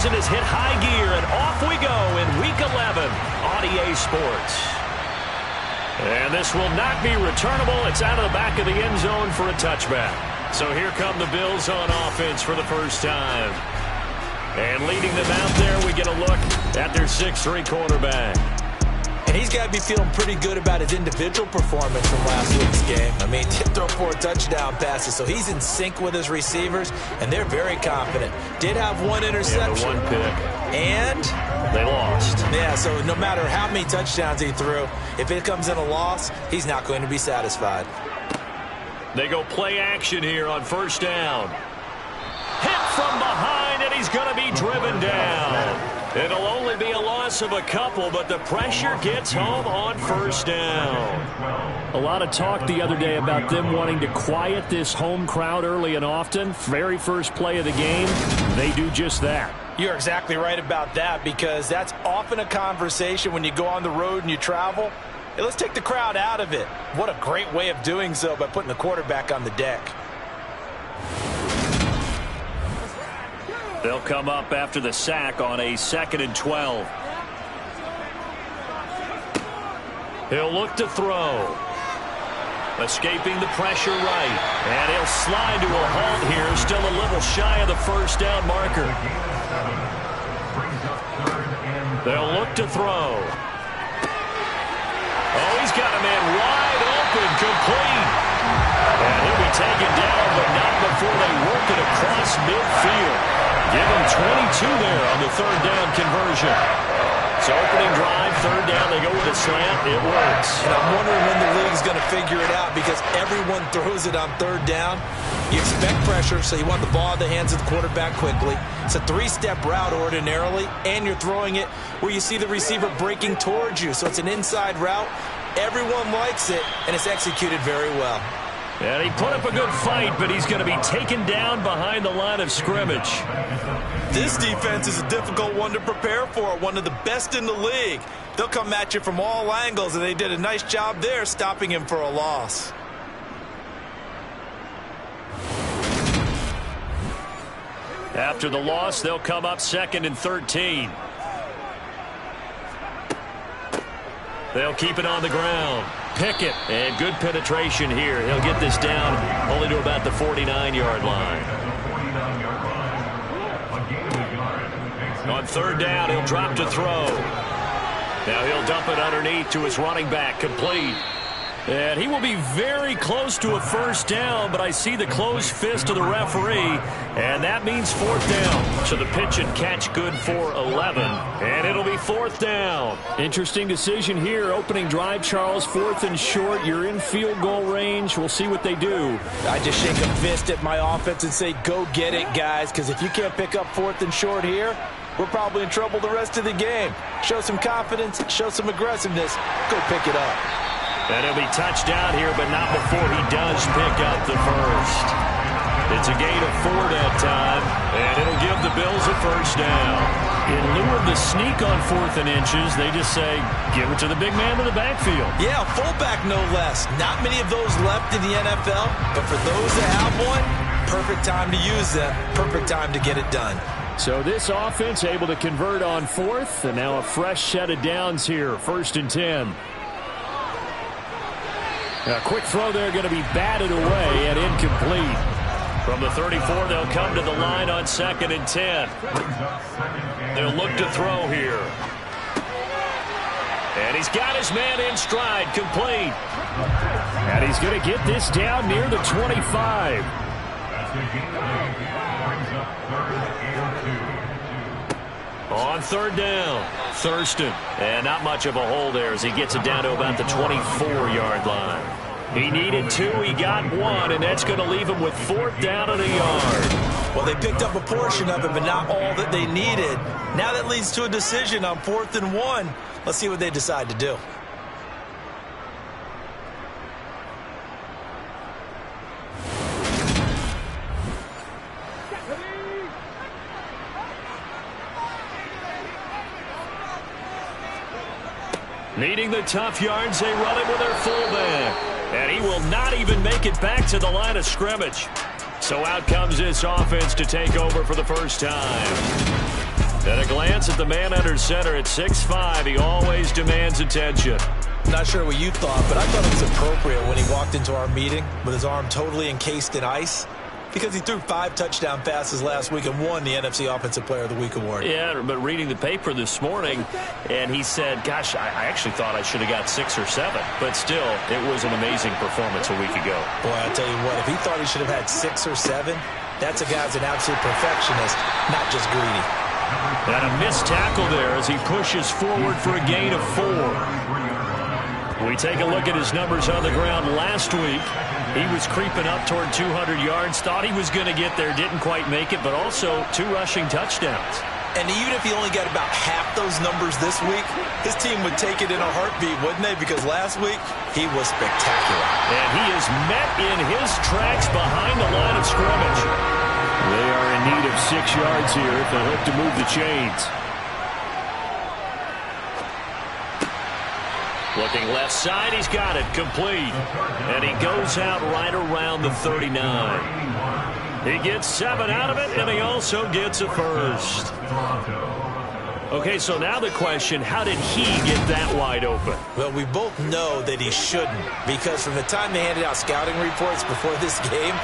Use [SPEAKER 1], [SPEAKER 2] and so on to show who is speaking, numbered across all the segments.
[SPEAKER 1] season has hit high gear, and off we go in Week 11 on EA Sports. And this will not be returnable. It's out of the back of the end zone for a touchback. So here come the Bills on offense for the first time. And leading them out there, we get a look at their 6'3" quarterback.
[SPEAKER 2] And he's got to be feeling pretty good about his individual performance from last week's game. I mean, did throw 4 touchdown passes, so he's in sync with his receivers, and they're very confident. Did have 1 interception.
[SPEAKER 1] Yeah, 1 pick.
[SPEAKER 2] And
[SPEAKER 1] they lost.
[SPEAKER 2] Yeah, so no matter how many touchdowns he threw, if it comes in a loss, he's not going to be satisfied.
[SPEAKER 1] They go play action here on first down. Hit from behind, and he's going to be driven down. It'll only be a loss of a couple, but the pressure gets home on first down. A lot of talk the other day about them wanting to quiet this home crowd early and often. Very first play of the game, they do just that.
[SPEAKER 2] You're exactly right about that, because that's often a conversation when you go on the road and you travel. Hey, let's take the crowd out of it. What a great way of doing so by putting the quarterback on the deck.
[SPEAKER 1] They'll come up after the sack on a 2nd and 12. He'll look to throw. Escaping the pressure right. And he'll slide to a halt here. Still a little shy of the first down marker. They'll look to throw. Oh, he's got a man wide open, complete. And he'll be taken down, but not before they work it across midfield. Give him 22 there on the 3rd down conversion. So opening drive, 3rd down, they go with a slant. It works.
[SPEAKER 2] And I'm wondering when the league's going to figure it out, because everyone throws it on 3rd down. You expect pressure, so you want the ball in the hands of the quarterback quickly. It's a 3-step route ordinarily, and you're throwing it where you see the receiver breaking towards you. So it's an inside route. Everyone likes it, and it's executed very well.
[SPEAKER 1] And he put up a good fight, but he's going to be taken down behind the line of scrimmage.
[SPEAKER 2] This defense is a difficult one to prepare for, one of the best in the league. They'll come at you from all angles, and they did a nice job there stopping him for a loss.
[SPEAKER 1] After the loss, they'll come up 2nd and 13. They'll keep it on the ground. Pickett, and good penetration here. He'll get this down only to about the 49-yard line. On 3rd down, he'll drop to throw. Now he'll dump it underneath to his running back, complete. And he will be very close to a first down, but I see the closed fist of the referee, and that means 4th down. So the pitch and catch good for 11, and it'll be 4th down. Interesting decision here. Opening drive, Charles, 4th and short. You're in field goal range. We'll see what they do.
[SPEAKER 2] I just shake a fist at my offense and say, go get it, guys, because if you can't pick up 4th and short here, we're probably in trouble the rest of the game. Show some confidence, show some aggressiveness, go pick it up.
[SPEAKER 1] And he'll be touched down here, but not before he does pick up the first. It's a gain of 4 that time, and it'll give the Bills a first down. In lieu of the sneak on 4th and inches, they just say, give it to the big man in the backfield.
[SPEAKER 2] Yeah, fullback no less. Not many of those left in the NFL, but for those that have one, perfect time to use them, perfect time to get it done.
[SPEAKER 1] So this offense able to convert on 4th, and now a fresh set of downs here, 1st and 10. A quick throw there going to be batted away and incomplete. From the 34, they'll come to the line on 2nd and 10. They'll look to throw here. And he's got his man in stride, complete. And he's going to get this down near the 25. On 3rd down, Thurston. And not much of a hole there as he gets it down to about the 24-yard line. He needed 2, he got 1, and that's going to leave him with 4th down and a yard.
[SPEAKER 2] Well, they picked up a portion of it, but not all that they needed. Now that leads to a decision on 4th and 1. Let's see what they decide to do.
[SPEAKER 1] Needing the tough yards, they run it with their fullback. And he will not even make it back to the line of scrimmage. So out comes this offense to take over for the first time. At a glance at the man under center at 6'5", he always demands attention.
[SPEAKER 2] Not sure what you thought, but I thought it was appropriate when he walked into our meeting with his arm totally encased in ice, because he threw 5 touchdown passes last week and won the NFC Offensive Player of the Week award.
[SPEAKER 1] Yeah, but reading the paper this morning, and he said, gosh, I actually thought I should have got 6 or 7. But still, it was an amazing performance a week ago.
[SPEAKER 2] Boy, I'll tell you what, if he thought he should have had 6 or 7, that's a guy who's an absolute perfectionist, not just greedy.
[SPEAKER 1] And a missed tackle there as he pushes forward for a gain of 4. We take a look at his numbers on the ground last week. He was creeping up toward 200 yards, thought he was going to get there, didn't quite make it, but also 2 rushing touchdowns.
[SPEAKER 2] And even if he only got about half those numbers this week, his team would take it in a heartbeat, wouldn't they? Because last week, he was spectacular.
[SPEAKER 1] And he is met in his tracks behind the line of scrimmage. They are in need of 6 yards here if they hope to move the chains. Looking left side, he's got it, complete. And he goes out right around the 39. He gets 7 out of it, and he also gets a first. Okay, so now the question, how did he get that wide open?
[SPEAKER 2] Well, we both know that he shouldn't, because from the time they handed out scouting reports before this game,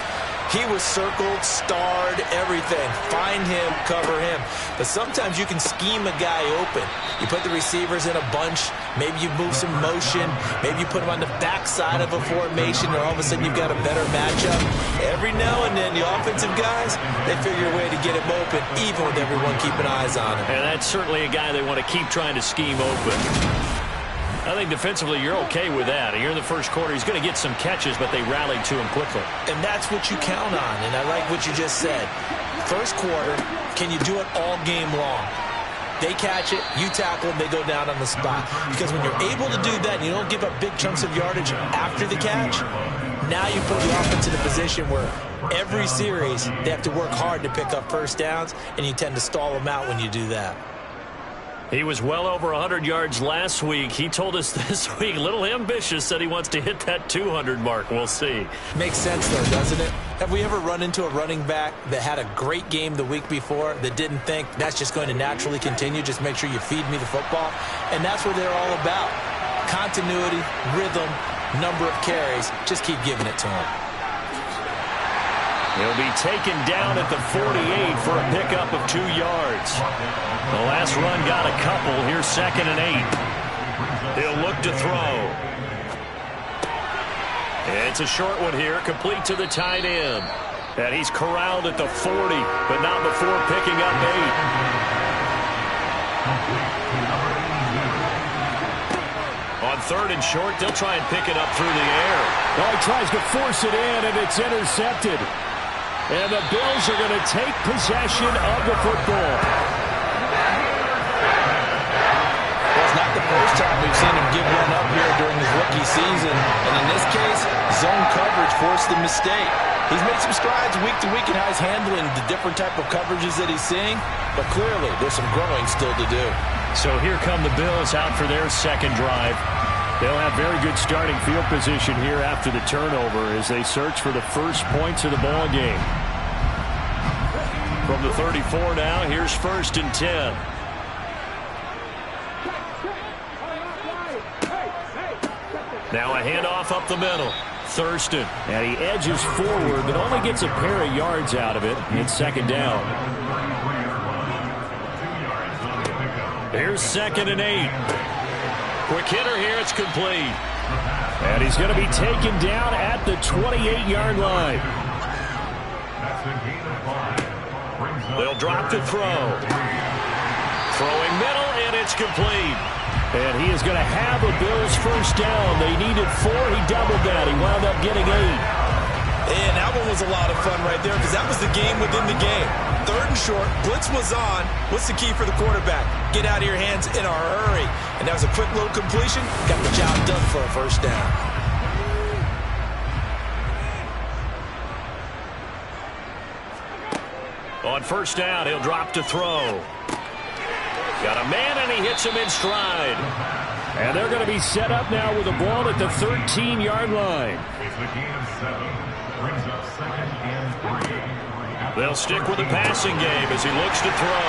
[SPEAKER 2] he was circled, starred, everything. Find him, cover him. But sometimes you can scheme a guy open. You put the receivers in a bunch. Maybe you move some motion. Maybe you put him on the backside of a formation, and all of a sudden you've got a better matchup. Every now and then, the offensive guys, they figure a way to get him open, even with everyone keeping eyes on him.
[SPEAKER 1] And that's certainly a guy they want to keep trying to scheme open. I think defensively you're okay with that. Here in the first quarter, he's going to get some catches, but they rallied to him quickly.
[SPEAKER 2] And that's what you count on, and I like what you just said. First quarter, can you do it all game long? They catch it, you tackle them, they go down on the spot. Because when you're able to do that and you don't give up big chunks of yardage after the catch, now you put the offense in a position where every series they have to work hard to pick up first downs, and you tend to stall them out when you do that.
[SPEAKER 1] He was well over 100 yards last week. He told us this week, a little ambitious, said he wants to hit that 200 mark. We'll see.
[SPEAKER 2] Makes sense, though, doesn't it? Have we ever run into a running back that had a great game the week before that didn't think that's just going to naturally continue? Just make sure you feed me the football. And that's what they're all about. Continuity, rhythm, number of carries. Just keep giving it to him.
[SPEAKER 1] He'll be taken down at the 48 for a pickup of 2 yards. The last run got a couple. Here's 2nd and 8. He'll look to throw. It's a short one here, complete to the tight end. And he's corralled at the 40, but not before picking up 8. On 3rd and short, they'll try and pick it up through the air.
[SPEAKER 3] Oh, he tries to force it in, and it's intercepted. And the Bills are going to take possession of the football.
[SPEAKER 2] Well, it's not the first time we've seen him give one up here during his rookie season. And in this case, zone coverage forced the mistake. He's made some strides week to week in how he's handling the different type of coverages that he's seeing. But clearly, there's some growing still to do.
[SPEAKER 1] So here come the Bills out for their second drive. They'll have very good starting field position here after the turnover as they search for the first points of the ball game. From the 34 now, here's 1st and 10. Now a handoff up the middle. Thurston. And he edges forward, but only gets a pair of yards out of it. It's 2nd down. Here's 2nd and 8. Quick hitter here, it's complete.
[SPEAKER 3] And he's going to be taken down at the 28-yard line.
[SPEAKER 1] They'll drop to throw. Throwing middle, and it's complete.
[SPEAKER 3] And he is going to have a Bills first down. They needed 4. He doubled that. He wound up getting 8.
[SPEAKER 2] And that one was a lot of fun right there because that was the game within the game. 3rd and short, blitz was on. What's the key for the quarterback? Get out of your hands in a hurry. And that was a quick little completion. Got the job done for a first down.
[SPEAKER 1] On 1st down, he'll drop to throw. Got a man, and he hits him in stride.
[SPEAKER 3] And they're going to be set up now with the ball at the 13-yard line.
[SPEAKER 1] They'll stick with the passing game as he looks to throw.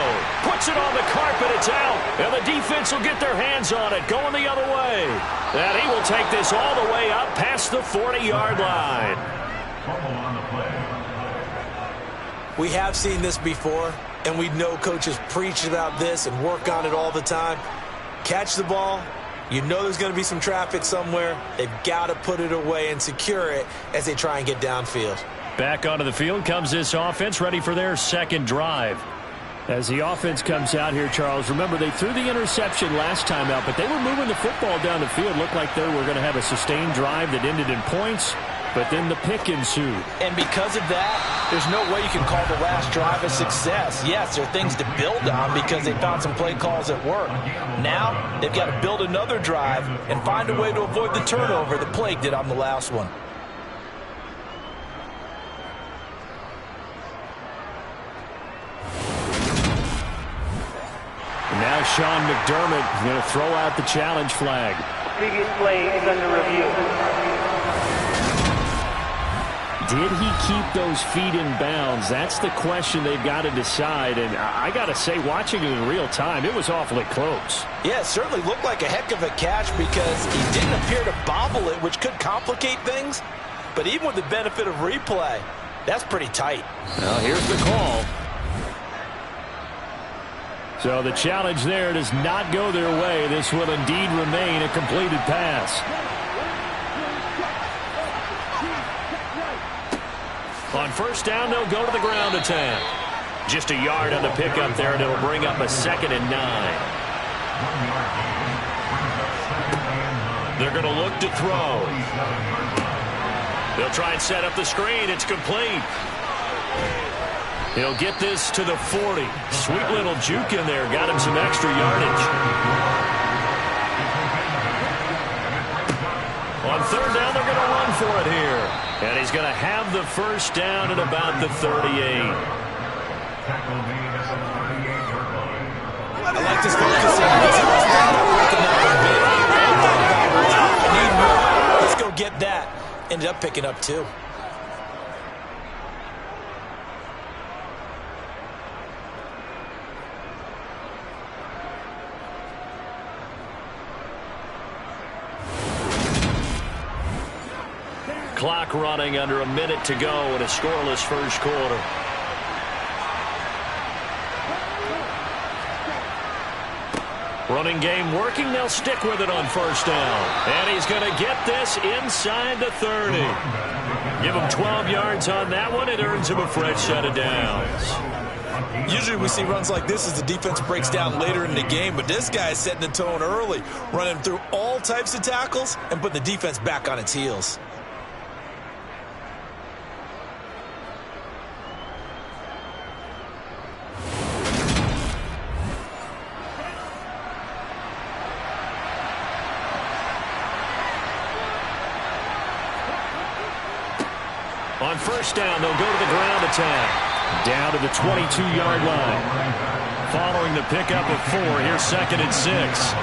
[SPEAKER 1] Puts it on the carpet. It's out. And the defense will get their hands on it. Going the other way. And he will take this all the way up past the 40-yard line.
[SPEAKER 2] We have seen this before, and we know coaches preach about this and work on it all the time. Catch the ball. You know there's going to be some traffic somewhere. They've got to put it away and secure it as they try and get downfield.
[SPEAKER 3] Back onto the field comes this offense, ready for their second drive. As the offense comes out here, Charles, remember they threw the interception last time out, but they were moving the football down the field. Looked like they were going to have a sustained drive that ended in points, but then the pick ensued.
[SPEAKER 2] And because of that, there's no way you can call the last drive a success. Yes, there are things to build on because they found some play calls that work. Now, they've got to build another drive and find a way to avoid the turnover that Plague did on the last one.
[SPEAKER 3] And now Sean McDermott is going to throw out the challenge flag.
[SPEAKER 4] Previous play is under review.
[SPEAKER 3] Did he keep those feet in bounds? That's the question they've got to decide. And I got to say, watching it in real time, it was awfully close.
[SPEAKER 2] Yeah, it certainly looked like a heck of a catch because he didn't appear to bobble it, which could complicate things. But even with the benefit of replay, that's pretty tight.
[SPEAKER 3] Well, here's the call. So the challenge there does not go their way. This will indeed remain a completed pass.
[SPEAKER 1] On first down, they'll go to the ground attack. Just a yard on the pickup there, and it'll bring up a 2nd and 9. They're going to look to throw. They'll try and set up the screen. It's complete. He'll get this to the 40. Sweet little juke in there. Got him some extra yardage. On third down, they're going to run for it here. And he's going to have the first down at about the 38.
[SPEAKER 2] I like this focus in. Need more. Let's go get that. Ended up picking up 2.
[SPEAKER 1] Clock running, under a minute to go in a scoreless first quarter. Running game working. They'll stick with it on first down. And he's going to get this inside the 30. Give him 12 yards on that one. It earns him a fresh set of downs.
[SPEAKER 2] Usually we see runs like this as the defense breaks down later in the game, but this guy is setting the tone early, running through all types of tackles and putting the defense back on its heels.
[SPEAKER 1] On first down, they'll go to the ground attack.
[SPEAKER 3] Down to the 22-yard line.
[SPEAKER 1] Following the pickup of 4, here's 2nd and 6.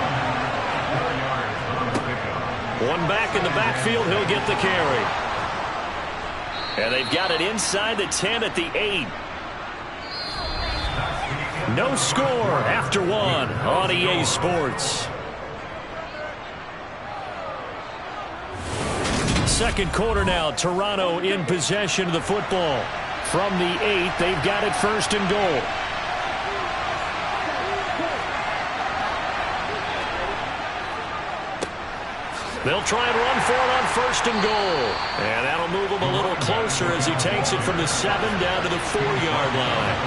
[SPEAKER 1] One back in the backfield, he'll get the carry. And they've got it inside the 10 at the 8. No score after 1 on EA Sports. Second quarter now, Toronto in possession of the football. From the 8, they've got it 1st and goal. They'll try and run for it on 1st and goal. And that'll move him a little closer as he takes it from the 7 down to the 4-yard line.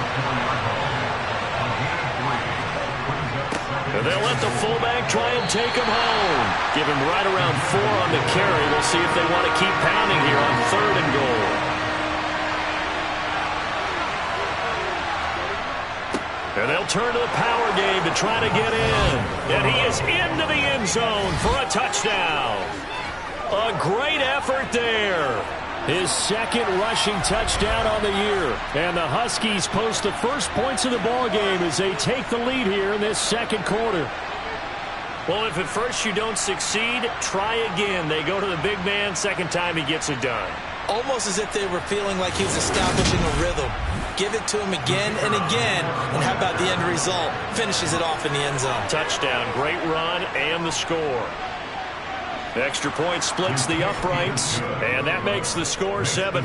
[SPEAKER 1] And they'll let the fullback try and take him home. Give him right around 4 on the carry. We'll see if they want to keep pounding here on 3rd and goal. And they'll turn to the power game to try to get in. And he is into the end zone for a touchdown. A great effort there.
[SPEAKER 3] His 2nd rushing touchdown on the year. And the Huskies post the first points of the ball game as they take the lead here in this 2nd quarter.
[SPEAKER 1] Well, if at first you don't succeed, try again. They go to the big man. 2nd time he gets it done.
[SPEAKER 2] Almost as if they were feeling like he was establishing a rhythm. Give it to him again and again. And how about the end result? Finishes it off in the end zone.
[SPEAKER 1] Touchdown, great run, and the score. Extra point splits the uprights, and that makes the score 7-0.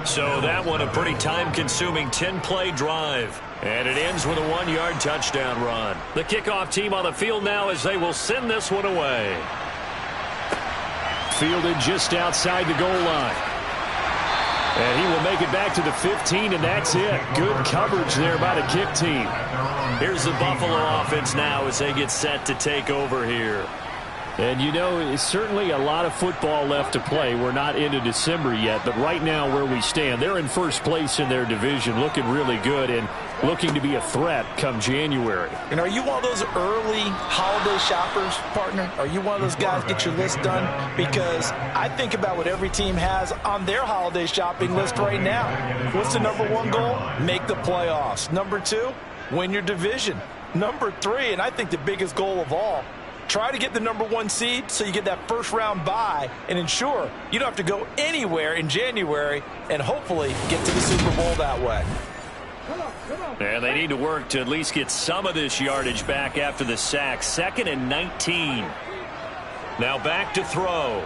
[SPEAKER 1] So that one a pretty time-consuming 10-play drive. And it ends with a 1-yard touchdown run. The kickoff team on the field now as they will send this one away.
[SPEAKER 3] Fielded just outside the goal line. And he will make it back to the 15, and that's it. Good coverage there by the kick team.
[SPEAKER 1] Here's the Buffalo offense now as they get set to take over here.
[SPEAKER 3] And, you know, it's certainly a lot of football left to play. We're not into December yet, but right now where we stand, they're in first place in their division, looking really good and looking to be a threat come January.
[SPEAKER 2] And are you one of those early holiday shoppers, partner? Are you one of those guys get your list done? Because I think about what every team has on their holiday shopping list right now. What's the number one goal? Make the playoffs. Number two, win your division. Number three, and I think the biggest goal of all, try to get the number one seed so you get that first round bye and ensure you don't have to go anywhere in January and hopefully get to the Super Bowl that way.
[SPEAKER 1] And they need to work to at least get some of this yardage back after the sack. 2nd and 19. Now back to throw.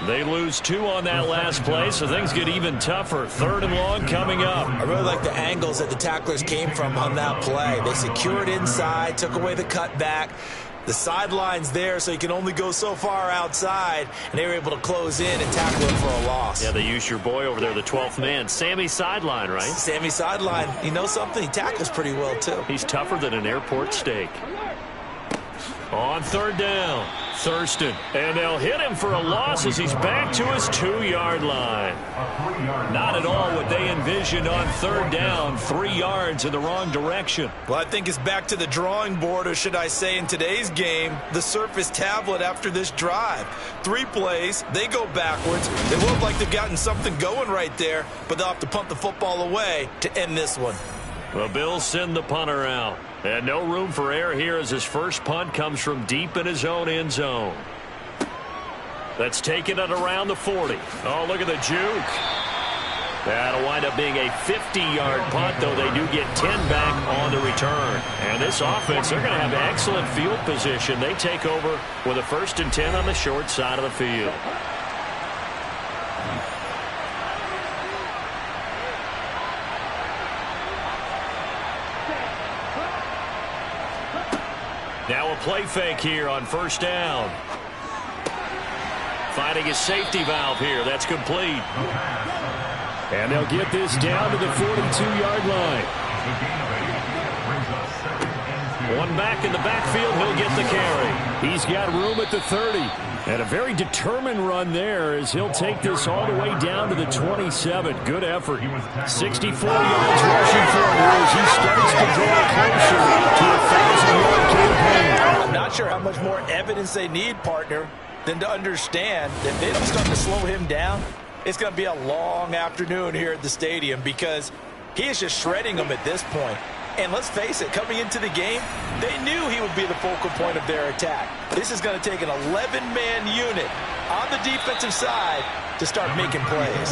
[SPEAKER 1] They lose 2 on that last play, so things get even tougher. 3rd and long coming up.
[SPEAKER 2] I really like the angles that the tacklers came from on that play. They secured inside, took away the cutback. The sideline's there, so you can only go so far outside, and they were able to close in and tackle him for a loss.
[SPEAKER 1] Yeah, they used your boy over there, the 12th man, Sammy Sideline, right?
[SPEAKER 2] Sammy Sideline. You know something? He tackles pretty well, too.
[SPEAKER 1] He's tougher than an airport steak. On 3rd down, Thurston. And they'll hit him for a loss as he's back to his 2-yard line. Not at all what they envisioned on 3rd down. 3 yards in the wrong direction.
[SPEAKER 2] Well, I think it's back to the drawing board, or should I say in today's game, the Surface tablet after this drive. 3 plays, they go backwards. They look like they've gotten something going right there, but they'll have to punt the football away to end this one.
[SPEAKER 1] The Bills send the punter out. And no room for error here as his first punt comes from deep in his own end zone. That's taken it around the 40. Oh, look at the juke. That'll wind up being a 50-yard punt, though they do get 10 back on the return. And this offense, they're going to have excellent field position. They take over with a 1st and 10 on the short side of the field. Now a play fake here on 1st down. Finding his safety valve here. That's complete.
[SPEAKER 3] And they'll get this down to the 42-yard line.
[SPEAKER 1] One back in the backfield. He'll get the carry.
[SPEAKER 3] He's got room at the 30. And a very determined run there as he'll take this all the way down to the 27. Good effort. 64 yards rushing for him as he starts to draw closer to a 1,000-yard campaign.
[SPEAKER 2] I'm not sure how much more evidence they need, partner, than to understand that if they don't start to slow him down, it's going to be a long afternoon here at the stadium because he is just shredding them at this point. And let's face it, coming into the game, they knew he would be the focal point of their attack. This is going to take an 11-man unit on the defensive side to start making plays.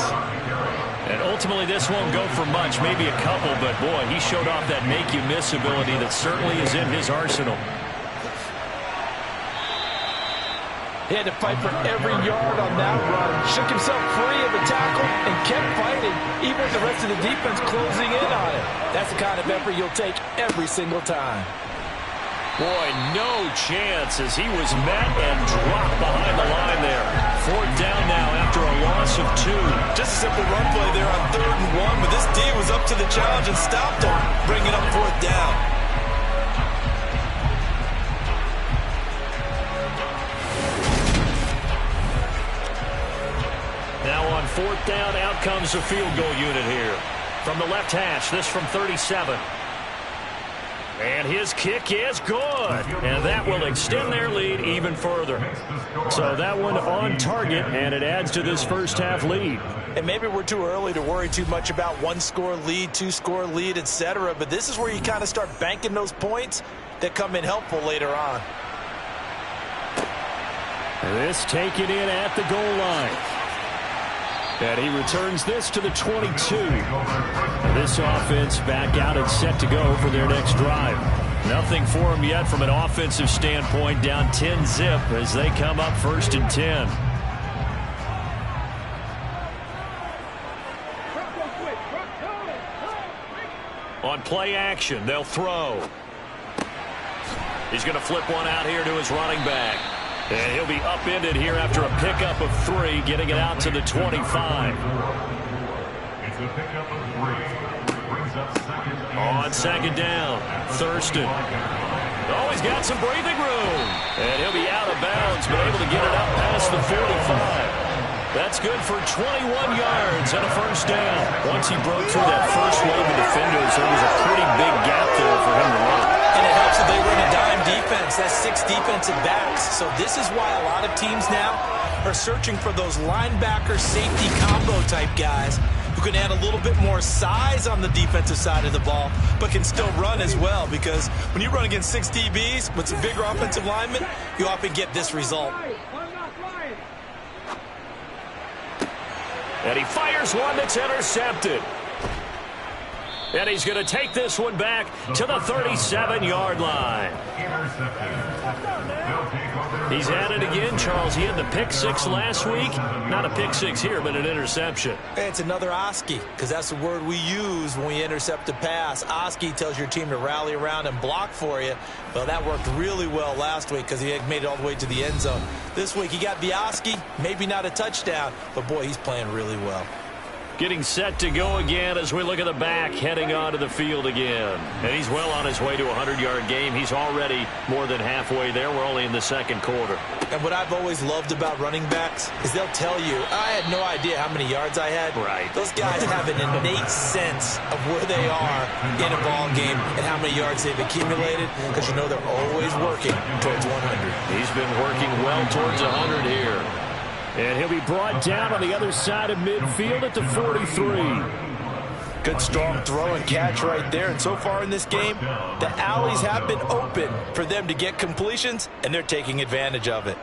[SPEAKER 1] And ultimately, this won't go for much, maybe a couple, but boy, he showed off that make-you-miss ability that certainly is in his arsenal.
[SPEAKER 2] He had to fight for every yard on that run. Shook himself free of a tackle and kept fighting, even with the rest of the defense closing in on him. That's the kind of effort you'll take every single time.
[SPEAKER 1] Boy, no chance as he was met and dropped behind the line there. 4th down now after a loss of 2.
[SPEAKER 2] Just a simple run play there on 3rd and 1, but this D was up to the challenge and stopped him, bringing up 4th down.
[SPEAKER 1] Now on 4th down, out comes the field goal unit here. From the left hash, this from 37. And his kick is good. And that will extend their lead even further. So that one on target, and it adds to this first half lead.
[SPEAKER 2] And maybe we're too early to worry too much about 1-score lead, 2-score lead, etc. But this is where you kind of start banking those points that come in helpful later on.
[SPEAKER 3] This taken in at the goal line. And he returns this to the 22. This offense back out and set to go for their next drive. Nothing for them yet from an offensive standpoint, down 10-zip as they come up 1st and 10. On play action, they'll throw. He's going to flip one out here to his running back. And he'll be upended here after a pickup of 3, getting it out to the 25.
[SPEAKER 5] It's a pickup of 3. Brings up second.
[SPEAKER 3] On second down, Thurston. Oh, he's got some breathing room. And he'll be out of bounds, but able to get it up past the 45. That's good for 21 yards and a 1st down. Once he broke through that first wave of defenders, there was a pretty big gap there for him to run.
[SPEAKER 2] And it helps that they run a dime defense. That's 6 defensive backs. So this is why a lot of teams now are searching for those linebacker safety combo type guys who can add a little bit more size on the defensive side of the ball, but can still run as well. Because when you run against 6 DBs with some bigger offensive linemen, you often get this result.
[SPEAKER 3] And he fires one that's intercepted. And he's going to take this one back to the 37-yard line. He's at it again, Charles. He had the pick 6 last week. Not a pick 6 here, but an interception.
[SPEAKER 2] It's another Oski, because that's the word we use when we intercept a pass. Oski tells your team to rally around and block for you. Well, that worked really well last week because he had made it all the way to the end zone. This week he got the Oski, maybe not a touchdown, but boy, he's playing really well.
[SPEAKER 3] Getting set to go again as we look at the back heading onto the field again. And he's well on his way to a 100-yard game. He's already more than halfway there. We're only in the second quarter.
[SPEAKER 2] And what I've always loved about running backs is they'll tell you, I had no idea how many yards I had.
[SPEAKER 3] Right.
[SPEAKER 2] Those guys have an innate sense of where they are in a ball game and how many yards they've accumulated, because you know they're always working towards 100.
[SPEAKER 3] He's been working well towards 100 here. And he'll be brought down on the other side of midfield at the 43.
[SPEAKER 2] Good strong throw and catch right there. And so far in this game, the alleys have been open for them to get completions, and they're taking advantage of it.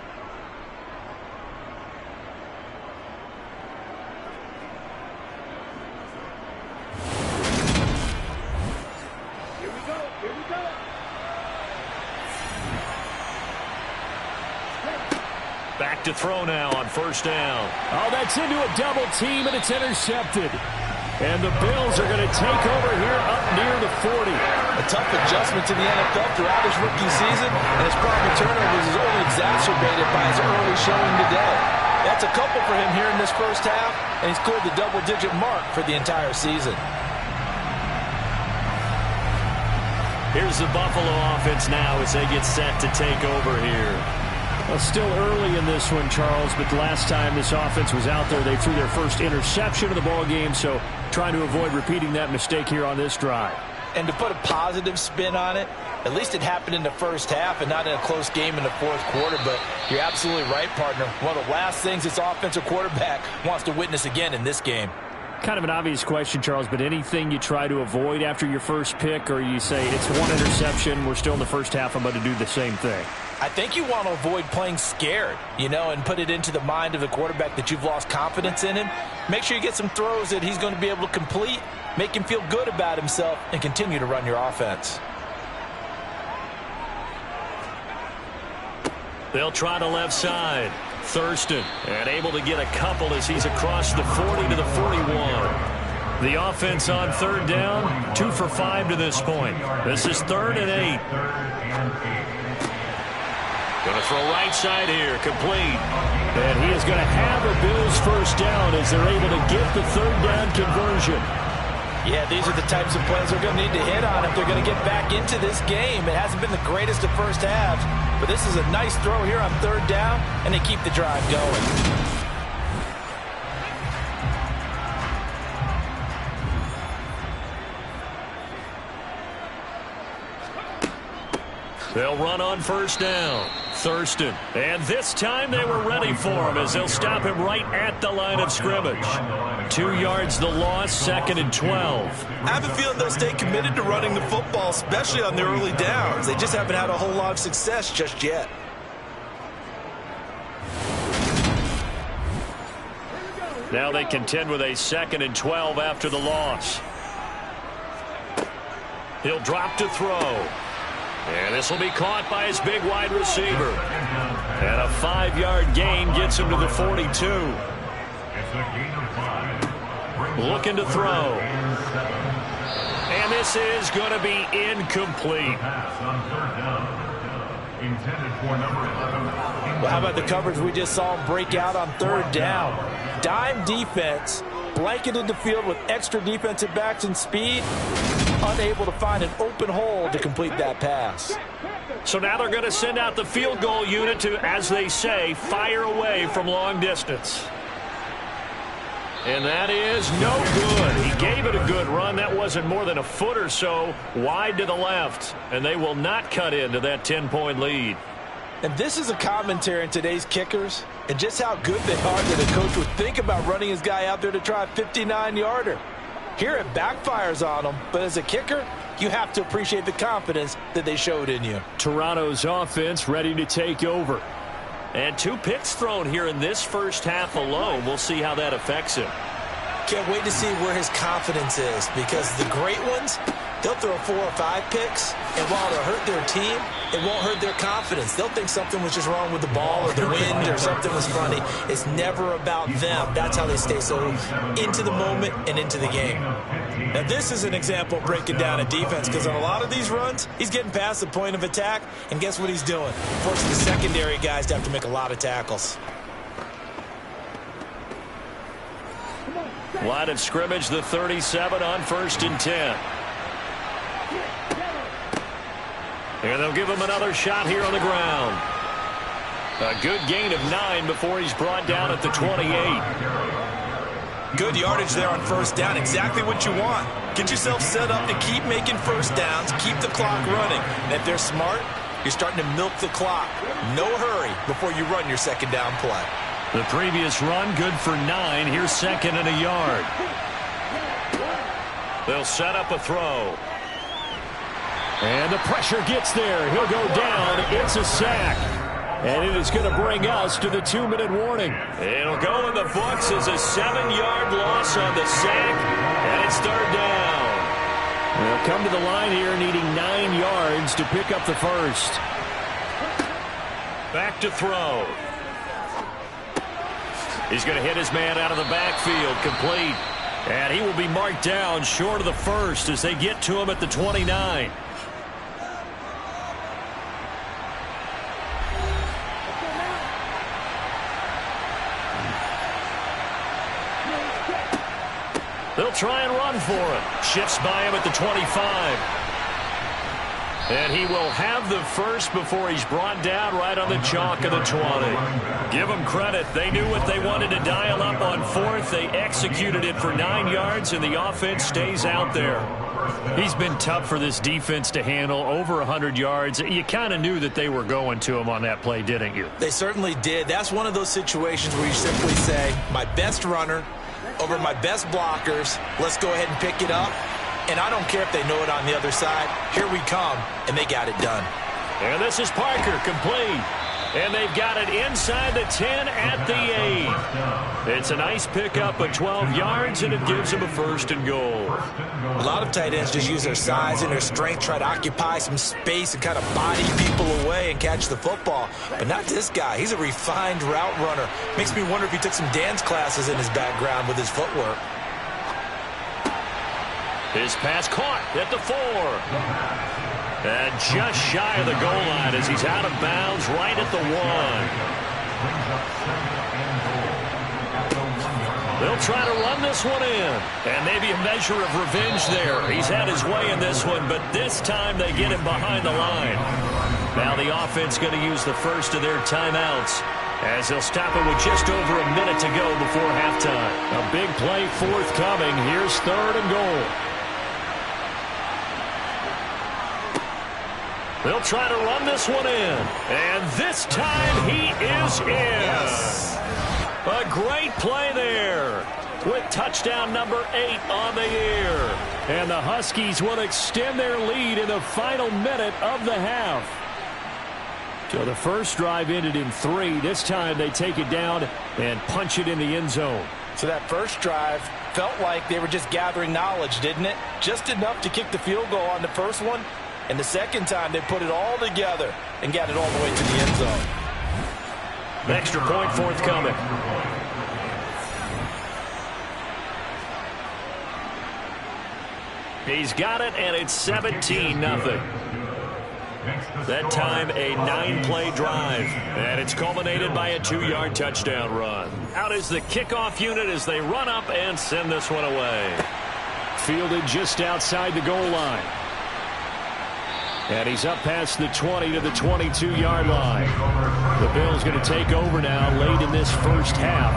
[SPEAKER 3] Back to throw now on 1st down. Oh, that's into a double team, and it's intercepted. And the Bills are going to take over here up near the 40.
[SPEAKER 2] A tough adjustment to the NFL throughout his rookie season, and his problem with turnovers is only exacerbated by his early showing today. That's a couple for him here in this first half, and he's cleared the double-digit mark for the entire season.
[SPEAKER 3] Here's the Buffalo offense now as they get set to take over here. Well, still early in this one, Charles, but the last time this offense was out there, they threw their first interception of the ball game, so trying to avoid repeating that mistake here on this drive.
[SPEAKER 2] And to put a positive spin on it, at least it happened in the first half and not in a close game in the fourth quarter, but you're absolutely right, partner. One of the last things this offensive quarterback wants to witness again in this game.
[SPEAKER 3] Kind of an obvious question, Charles, but anything you try to avoid after your first pick, or you say it's one interception, we're still in the first half, I'm going to do the same thing?
[SPEAKER 2] I think you want to avoid playing scared, and put it into the mind of the quarterback that you've lost confidence in him. Make sure you get some throws that he's going to be able to complete, make him feel good about himself, and continue to run your offense.
[SPEAKER 3] They'll try the left side. Thurston, and able to get a couple as he's across the 40 to the 41. The offense on 3rd down, 2 for 5 to this point. This is 3rd and 8. Going to throw right side here, complete. And he is going to have a Bills first down as they're able to get the 3rd down conversion.
[SPEAKER 2] Yeah, these are the types of plays they're going to need to hit on if they're going to get back into this game. It hasn't been the greatest of first halves, but this is a nice throw here on 3rd down, and they keep the drive going.
[SPEAKER 3] They'll run on 1st down. Thurston. And this time they were ready for him as they'll stop him right at the line of scrimmage. 2 yards the loss, 2nd and 12.
[SPEAKER 2] I have a feeling they'll stay committed to running the football, especially on the early downs. They just haven't had a whole lot of success just yet.
[SPEAKER 3] Now they contend with a 2nd and 12 after the loss. He'll drop to throw. And this will be caught by his big wide receiver. And a 5-yard gain gets him to the 42.
[SPEAKER 5] It's a gain of 5.
[SPEAKER 3] Looking to throw. And this is going to be incomplete.
[SPEAKER 5] Pass on 3rd down. Intended for number 11.
[SPEAKER 2] Well, how about the coverage we just saw him break out on 3rd down? Dime defense, blanketed the field with extra defensive backs and speed, unable to find an open hole to complete that pass.
[SPEAKER 3] So now they're going to send out the field goal unit to, as they say, fire away from long distance. And that is no good. He gave it a good run. That wasn't more than a foot or so wide to the left. And they will not cut into that 10-point lead.
[SPEAKER 2] And this is a commentary on today's kickers and just how good they are that a coach would think about running his guy out there to try a 59-yarder. Here it backfires on him, but as a kicker, you have to appreciate the confidence that they showed in you.
[SPEAKER 3] Toronto's offense ready to take over. And 2 picks thrown here in this first half alone. We'll see how that affects him.
[SPEAKER 2] Can't wait to see where his confidence is, because the great ones, they'll throw 4 or 5 picks, and while it'll hurt their team, it won't hurt their confidence. They'll think something was just wrong with the ball or the wind or something was funny. It's never about them. That's how they stay so into the moment and into the game. Now, this is an example of breaking down a defense, because on a lot of these runs, he's getting past the point of attack, and guess what he's doing? Forcing the secondary guys to have to make a lot of tackles.
[SPEAKER 3] Line of scrimmage, the 37 on 1st and 10. And they'll give him another shot here on the ground. A good gain of 9 before he's brought down at the 28.
[SPEAKER 2] Good yardage there on 1st down. Exactly what you want. Get yourself set up to keep making 1st downs, keep the clock running. And if they're smart, you're starting to milk the clock. No hurry before you run your 2nd down play.
[SPEAKER 3] The previous run, good for 9. Here's 2nd and a yard. They'll set up a throw. And the pressure gets there. He'll go down. It's a sack. And it is going to bring us to the 2-minute warning. It'll go in the books as a 7-yard loss on the sack. And it's 3rd down. They'll come to the line here needing 9 yards to pick up the first. Back to throw. He's going to hit his man out of the backfield, complete. And he will be marked down short of the first as they get to him at the 29. They'll try and run for it. Shifts by him at the 25. And he will have the first before he's brought down right on the chalk of the 20. Give them credit. They knew what they wanted to dial up on 4th. They executed it for 9 yards, and the offense stays out there. He's been tough for this defense to handle, over 100 yards. You kind of knew that they were going to him on that play, didn't you?
[SPEAKER 2] They certainly did. That's one of those situations where you simply say, my best runner over my best blockers, let's go ahead and pick it up. And I don't care if they know it on the other side. Here we come, and they got it done.
[SPEAKER 3] And this is Parker, complete. And they've got it inside the 10 at the 8. It's a nice pickup of 12 yards, and it gives them a 1st and goal.
[SPEAKER 2] A lot of tight ends just use their size and their strength, try to occupy some space and kind of body people away and catch the football. But not this guy. He's a refined route runner. Makes me wonder if he took some dance classes in his background with his footwork.
[SPEAKER 3] His pass caught at the 4. And just shy of the goal line as he's out of bounds right at the 1. They'll try to run this one in. And maybe a measure of revenge there. He's had his way in this one, but this time they get him behind the line. Now the offense going to use the first of their timeouts, as they'll stop it with just over a minute to go before halftime. A big play forthcoming. Here's 3rd and goal. They'll try to run this one in. And this time he is in. Yes. A great play there with touchdown number 8 on the year. And the Huskies will extend their lead in the final minute of the half. So the first drive ended in 3. This time they take it down and punch it in the end zone.
[SPEAKER 2] So that first drive felt like they were just gathering knowledge, didn't it? Just enough to kick the field goal on the first one. And the second time, they put it all together and got it all the way to the end zone.
[SPEAKER 1] Extra point forthcoming. He's got it, and it's 17-0. That time, a 9-play drive. And it's culminated by a 2-yard touchdown run. Out is the kickoff unit as they run up and send this one away.
[SPEAKER 3] Fielded just outside the goal line. And he's up past the 20 to the 22-yard line. The Bills going to take over now late in this first half.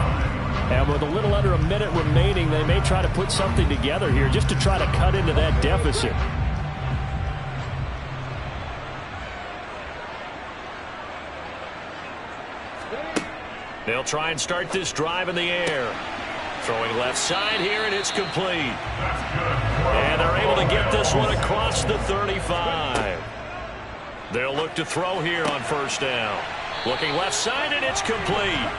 [SPEAKER 3] And with a little under a minute remaining, they may try to put something together here just to try to cut into that deficit.
[SPEAKER 1] They'll try and start this drive in the air. Throwing left side here, and it's complete. And they're able to get this one across the 35. They'll look to throw here on first down. Looking left side, and it's complete.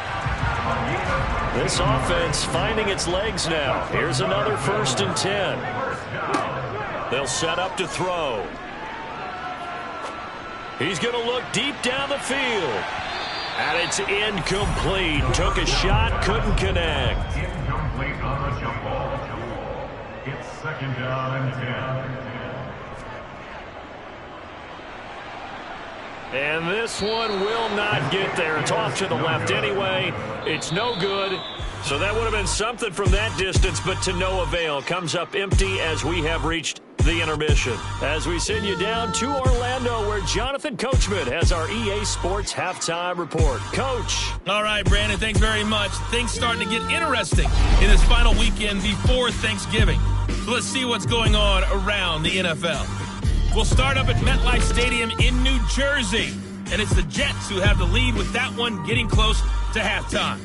[SPEAKER 1] This offense finding its legs now. Here's another 1st and 10. They'll set up to throw. He's going to look deep down the field. And it's incomplete. Took a shot, couldn't connect.
[SPEAKER 5] Incomplete on the jump ball. It's 2nd down and 10.
[SPEAKER 1] And this one will not get there. It's off to the left anyway. It's no good. So that would have been something from that distance, but to no avail. Comes up empty as we have reached the intermission. As we send you down to Orlando, where Jonathan Coachman has our EA Sports Halftime Report. Coach.
[SPEAKER 6] All right, Brandon, thanks very much. Things starting to get interesting in this final weekend before Thanksgiving. So let's see what's going on around the NFL. We'll start up at MetLife Stadium in New Jersey. And it's the Jets who have the lead with that one getting close to halftime.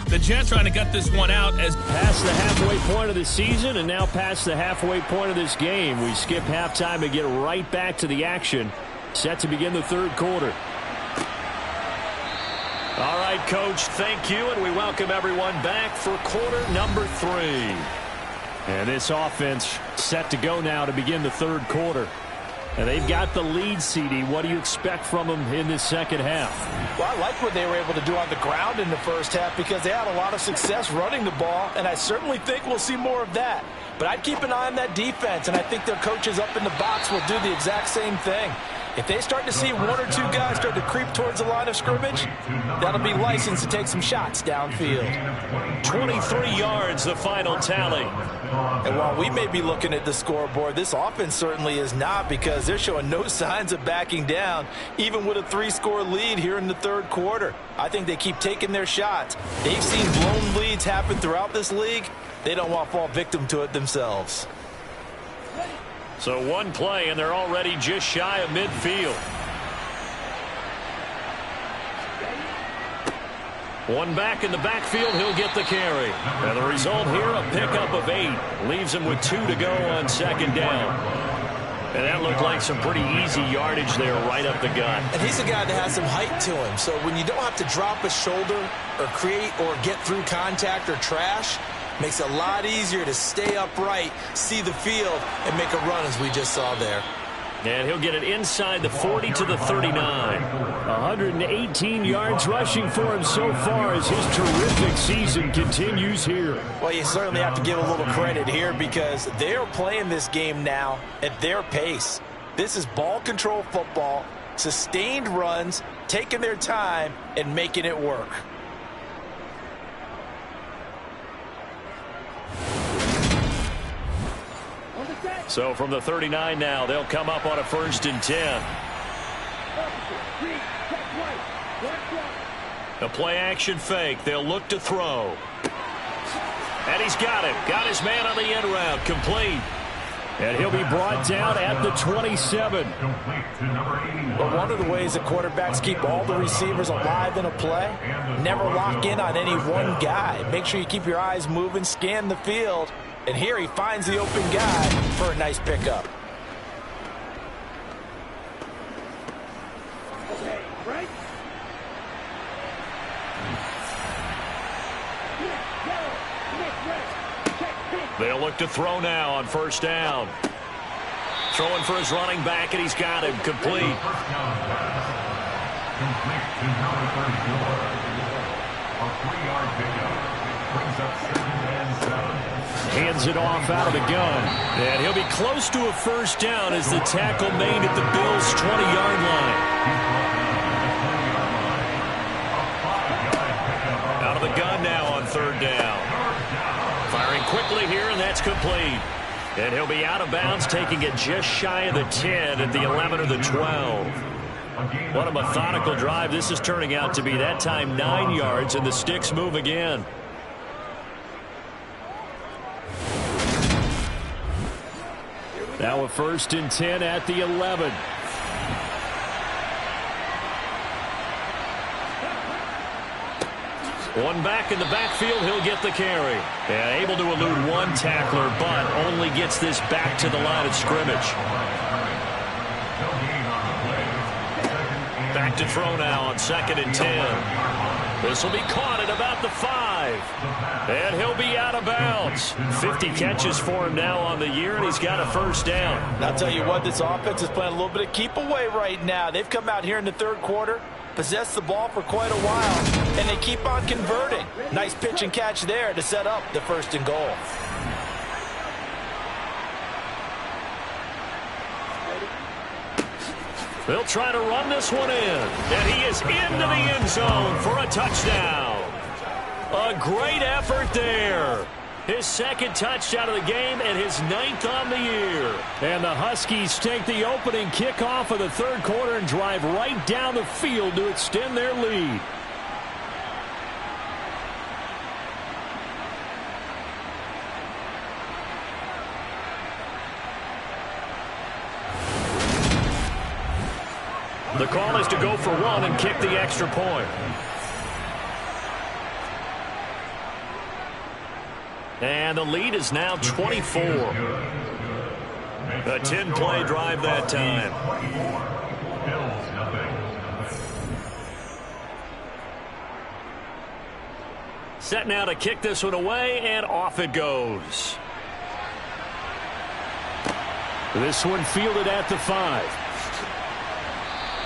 [SPEAKER 6] The Jets trying to gut this one out as
[SPEAKER 3] past the halfway point of the season and now past the halfway point of this game. We skip halftime and get right back to the action. Set to begin the third quarter.
[SPEAKER 1] All right, Coach, thank you, and we welcome everyone back for quarter number 3.
[SPEAKER 3] And this offense set to go now to begin the third quarter. And they've got the lead, CD. What do you expect from them in this second half?
[SPEAKER 2] Well, I like what they were able to do on the ground in the first half because they had a lot of success running the ball, and I certainly think we'll see more of that. But I'd keep an eye on that defense, and I think their coaches up in the box will do the exact same thing. If they start to see 1 or 2 guys start to creep towards the line of scrimmage, that'll be licensed to take some shots downfield.
[SPEAKER 1] 23 yards, the final tally.
[SPEAKER 2] And while we may be looking at the scoreboard, this offense certainly is not, because they're showing no signs of backing down, even with a 3-score lead here in the third quarter. I think they keep taking their shots. They've seen blown leads happen throughout this league. They don't want to fall victim to it themselves.
[SPEAKER 1] So one play, and they're already just shy of midfield. One back in the backfield, he'll get the carry. And the result here, a pickup of 8. Leaves him with 2 to go on second down. And that looked like some pretty easy yardage there right up the gut.
[SPEAKER 2] And he's a guy that has some height to him. So when you don't have to drop a shoulder or create or get through contact or trash, makes it a lot easier to stay upright, see the field, and make a run as we just saw there.
[SPEAKER 1] And he'll get it inside the 40 to the 39.
[SPEAKER 3] 118 yards rushing for him so far as his terrific season continues here.
[SPEAKER 2] Well, you certainly have to give a little credit here because they're playing this game now at their pace. This is ball control football, sustained runs, taking their time, and making it work.
[SPEAKER 1] So from the 39 now, they'll come up on a 1st and 10. A play-action fake. They'll look to throw. And he's got it. Got his man on the end route. Complete.
[SPEAKER 3] And he'll be brought down at the 27.
[SPEAKER 2] But one of the ways that quarterbacks keep all the receivers alive in a play, never lock in on any one guy. Make sure you keep your eyes moving, scan the field. And here he finds the open guy for a nice pickup.
[SPEAKER 1] They'll look to throw now on first down. Throwing for his running back, and he's got him complete.
[SPEAKER 5] First down pass. Complete to number 34. A 3-yard pickup. Brings up 2nd and 7.
[SPEAKER 3] Hands it off out of the gun.
[SPEAKER 1] And he'll be close to a first down as the tackle made at the Bills' 20-yard line. Out of the gun now on third down. Firing quickly here, and that's complete. And he'll be out of bounds, taking it just shy of the 10 at the 11 or the 12. What a methodical drive this is turning out to be. That time 9 yards, and the sticks move again.
[SPEAKER 3] Now a 1st and 10 at the 11.
[SPEAKER 1] One back in the backfield, he'll get the carry. And able to elude one tackler, but only gets this back to the line of scrimmage. Back to throw now on 2nd and 10. This will be caught at about the 5. And he'll be out of bounds. 50 catches for him now on the year, and he's got a first down.
[SPEAKER 2] And I'll tell you what, this offense is playing a little bit of keep away right now. They've come out here in the 3rd quarter, possessed the ball for quite a while, and they keep on converting. Nice pitch and catch there to set up the 1st and goal.
[SPEAKER 1] They'll try to run this one in, and he is into the end zone for a touchdown. A great effort there. His 2nd touchdown of the game and his 9th on the year.
[SPEAKER 3] And the Huskies take the opening kickoff of the 3rd quarter and drive right down the field to extend their lead.
[SPEAKER 1] The call is to go for 1 and kick the extra point. And the lead is now 24. A 10-play drive that time. Set now to kick this one away, and off it goes.
[SPEAKER 3] This one fielded at the 5.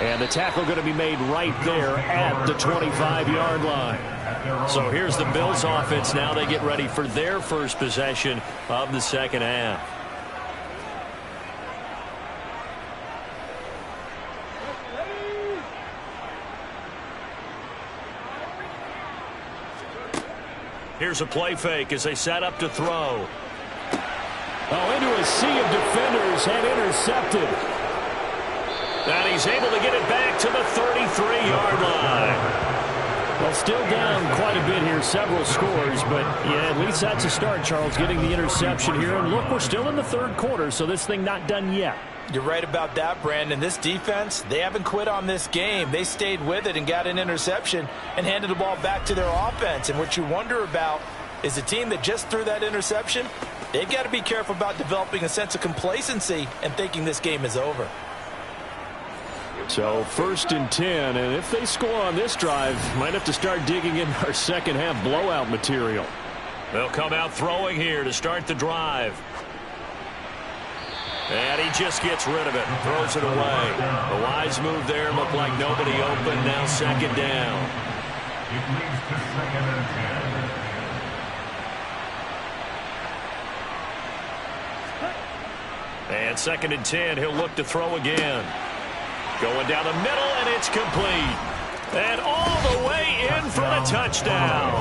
[SPEAKER 3] And the tackle going to be made right there at the 25-yard line.
[SPEAKER 1] So here's the Bills offense now. They get ready for their first possession of the 2nd half. Here's a play fake as they set up to throw.
[SPEAKER 3] Oh, into a sea of defenders and intercepted.
[SPEAKER 1] And he's able to get it back to the 33-yard line.
[SPEAKER 3] Well, still down quite a bit here, several scores, but yeah, at least that's a start, Charles, getting the interception here. And look, we're still in the 3rd quarter, so this thing not done yet.
[SPEAKER 2] You're right about that, Brandon. This defense, they haven't quit on this game. They stayed with it and got an interception and handed the ball back to their offense. And what you wonder about is the team that just threw that interception, they've got to be careful about developing a sense of complacency and thinking this game is over.
[SPEAKER 3] So 1st and 10, and if they score on this drive, might have to start digging in our 2nd half blowout material.
[SPEAKER 1] They'll come out throwing here to start the drive. And he just gets rid of it, throws it away. A wise move there, looked like nobody open, now 2nd down.
[SPEAKER 5] It leads to 2nd and 10.
[SPEAKER 1] And 2nd and 10, he'll look to throw again. Going down the middle, and it's complete. And all the way in for the touchdown.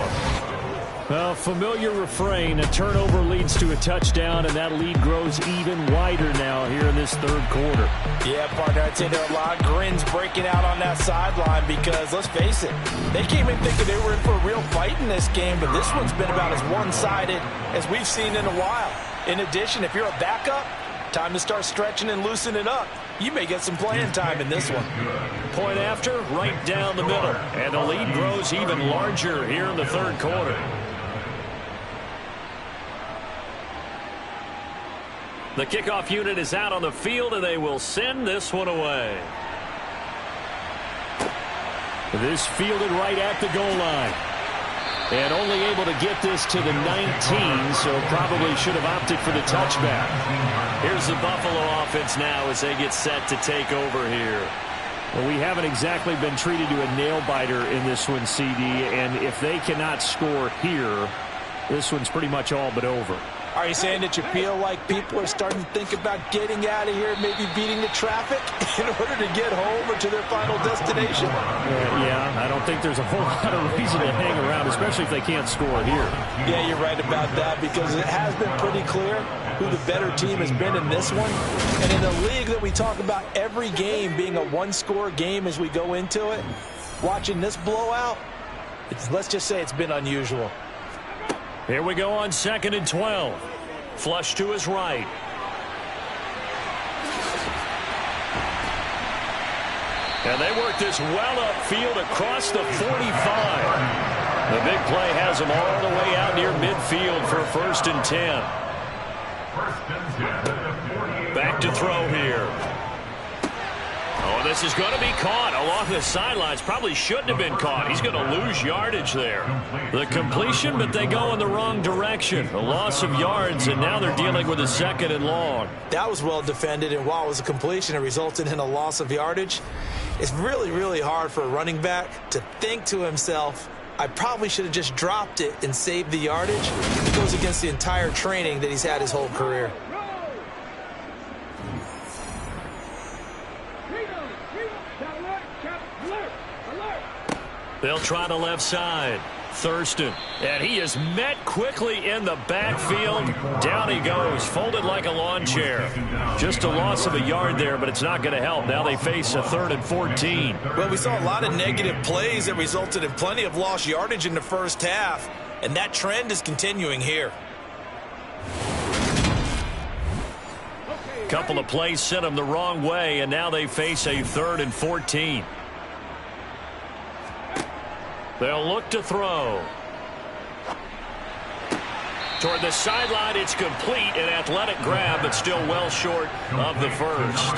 [SPEAKER 3] Well, familiar refrain. A turnover leads to a touchdown, and that lead grows even wider now here in this 3rd quarter.
[SPEAKER 2] Yeah, partner, I'd say there are a lot of grins breaking out on that sideline because, let's face it, they came in thinking they were in for a real fight in this game, but this one's been about as one-sided as we've seen in a while. In addition, if you're a backup, time to start stretching and loosening up. You may get some playing time in this one.
[SPEAKER 1] Point after, right down the middle. And the lead grows even larger here in the 3rd quarter. The kickoff unit is out on the field, and they will send this one away.
[SPEAKER 3] This fielded right at the goal line. And only able to get this to the 19, so probably should have opted for the touchback.
[SPEAKER 1] Here's the Buffalo offense now as they get set to take over here.
[SPEAKER 3] Well, we haven't exactly been treated to a nail-biter in this one, CD, and if they cannot score here, this one's pretty much all but over.
[SPEAKER 2] Are you saying that you feel like people are starting to think about getting out of here, maybe beating the traffic in order to get home or to their final destination?
[SPEAKER 3] Yeah, I don't think there's a whole lot of reason to hang around, especially if they can't score here.
[SPEAKER 2] Yeah, you're right about that, because it has been pretty clear who the better team has been in this one. And in a league that we talk about every game being a one-score game as we go into it, watching this blowout, let's just say it's been unusual.
[SPEAKER 1] Here we go on 2nd and 12. Flush to his right. And they work this well upfield across the 45. The big play has them all the way out near midfield for 1st and 10. Back to throw here. Oh, this is going to be caught along the sidelines. Probably shouldn't have been caught. He's going to lose yardage there. The completion, but they go in the wrong direction. A loss of yards, and now they're dealing with a 2nd and long.
[SPEAKER 2] That was well defended, and while it was a completion, it resulted in a loss of yardage. It's really, really hard for a running back to think to himself, I probably should have just dropped it and saved the yardage. It goes against the entire training that he's had his whole career.
[SPEAKER 1] They'll try the left side. Thurston. And he is met quickly in the backfield. Down he goes, folded like a lawn chair. Just a loss of a yard there, but it's not going to help. Now they face a 3rd and 14.
[SPEAKER 2] Well, we saw a lot of negative plays that resulted in plenty of lost yardage in the first half, and that trend is continuing here.
[SPEAKER 1] Couple of plays sent them the wrong way, and now they face a 3rd and 14. They'll look to throw. Toward the sideline, it's complete. An athletic grab, but still well short of the first.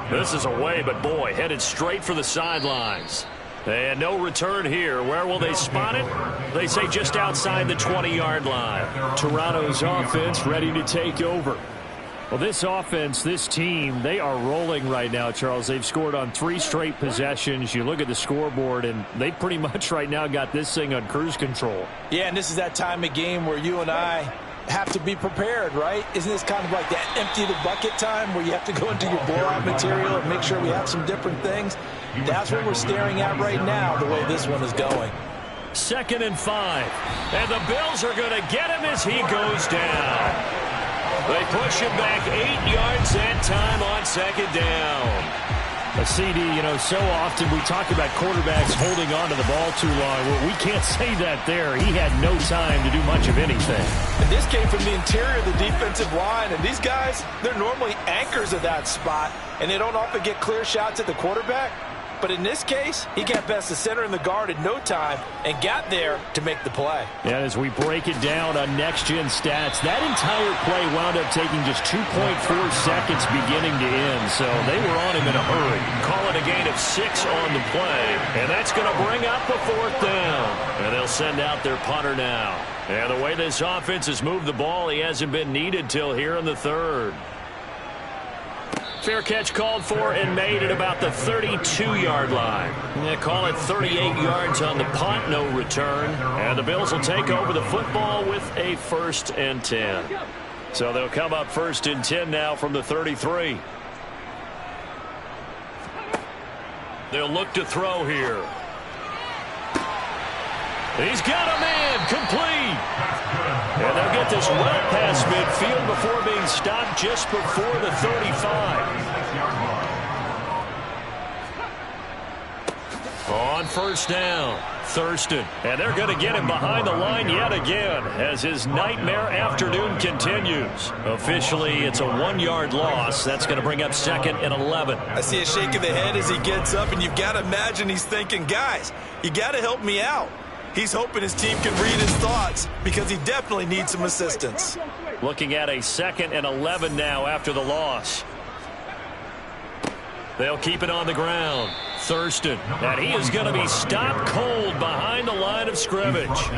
[SPEAKER 1] This is away, but boy, headed straight for the sidelines. And no return here. Where will they spot it? They say just outside the 20-yard line.
[SPEAKER 3] Toronto's offense ready to take over. Well, this offense, this team, they are rolling right now, Charles. They've scored on 3 straight possessions. You look at the scoreboard, and they pretty much right now got this thing on cruise control.
[SPEAKER 2] Yeah, and this is that time of game where you and I have to be prepared, right? Isn't this kind of like that empty the bucket time where you have to go into your blowout material and make sure we have some different things? That's what we're staring at right now, the way this one is going.
[SPEAKER 1] 2nd and 5. And the Bills are going to get him as he goes down. They push him back 8 yards that time on 2nd down.
[SPEAKER 3] A CD, you know, so often we talk about quarterbacks holding on to the ball too long. Well, we can't say that there. He had no time to do much of anything.
[SPEAKER 2] And this came from the interior of the defensive line. And these guys, they're normally anchors of that spot. And they don't often get clear shots at the quarterback. But in this case, he got past the center and the guard in no time and got there to make the play.
[SPEAKER 3] And as we break it down on next-gen stats, that entire play wound up taking just 2.4 seconds beginning to end. So they were on him in a hurry.
[SPEAKER 1] Call it a gain of 6 on the play. And that's going to bring up a 4th down. And they'll send out their punter now. And the way this offense has moved the ball, he hasn't been needed till here in the 3rd. Fair catch called for and made at about the 32-yard line. They call it 38 yards on the punt, no return. And the Bills will take over the football with a 1st and 10. So they'll come up 1st and 10 now from the 33. They'll look to throw here. He's got a man, complete. And they'll get this well past midfield before being stopped just before the 35. On 1st down, Thurston. And they're going to get him behind the line yet again as his nightmare afternoon continues. Officially, it's a 1-yard loss. That's going to bring up 2nd and 11.
[SPEAKER 2] I see a shake of the head as he gets up, and you've got to imagine he's thinking, guys, you got to help me out. He's hoping his team can read his thoughts because he definitely needs some assistance.
[SPEAKER 1] Looking at a 2nd and 11 now after the loss. They'll keep it on the ground. Thurston, and he is going to be stopped cold behind the line of scrimmage.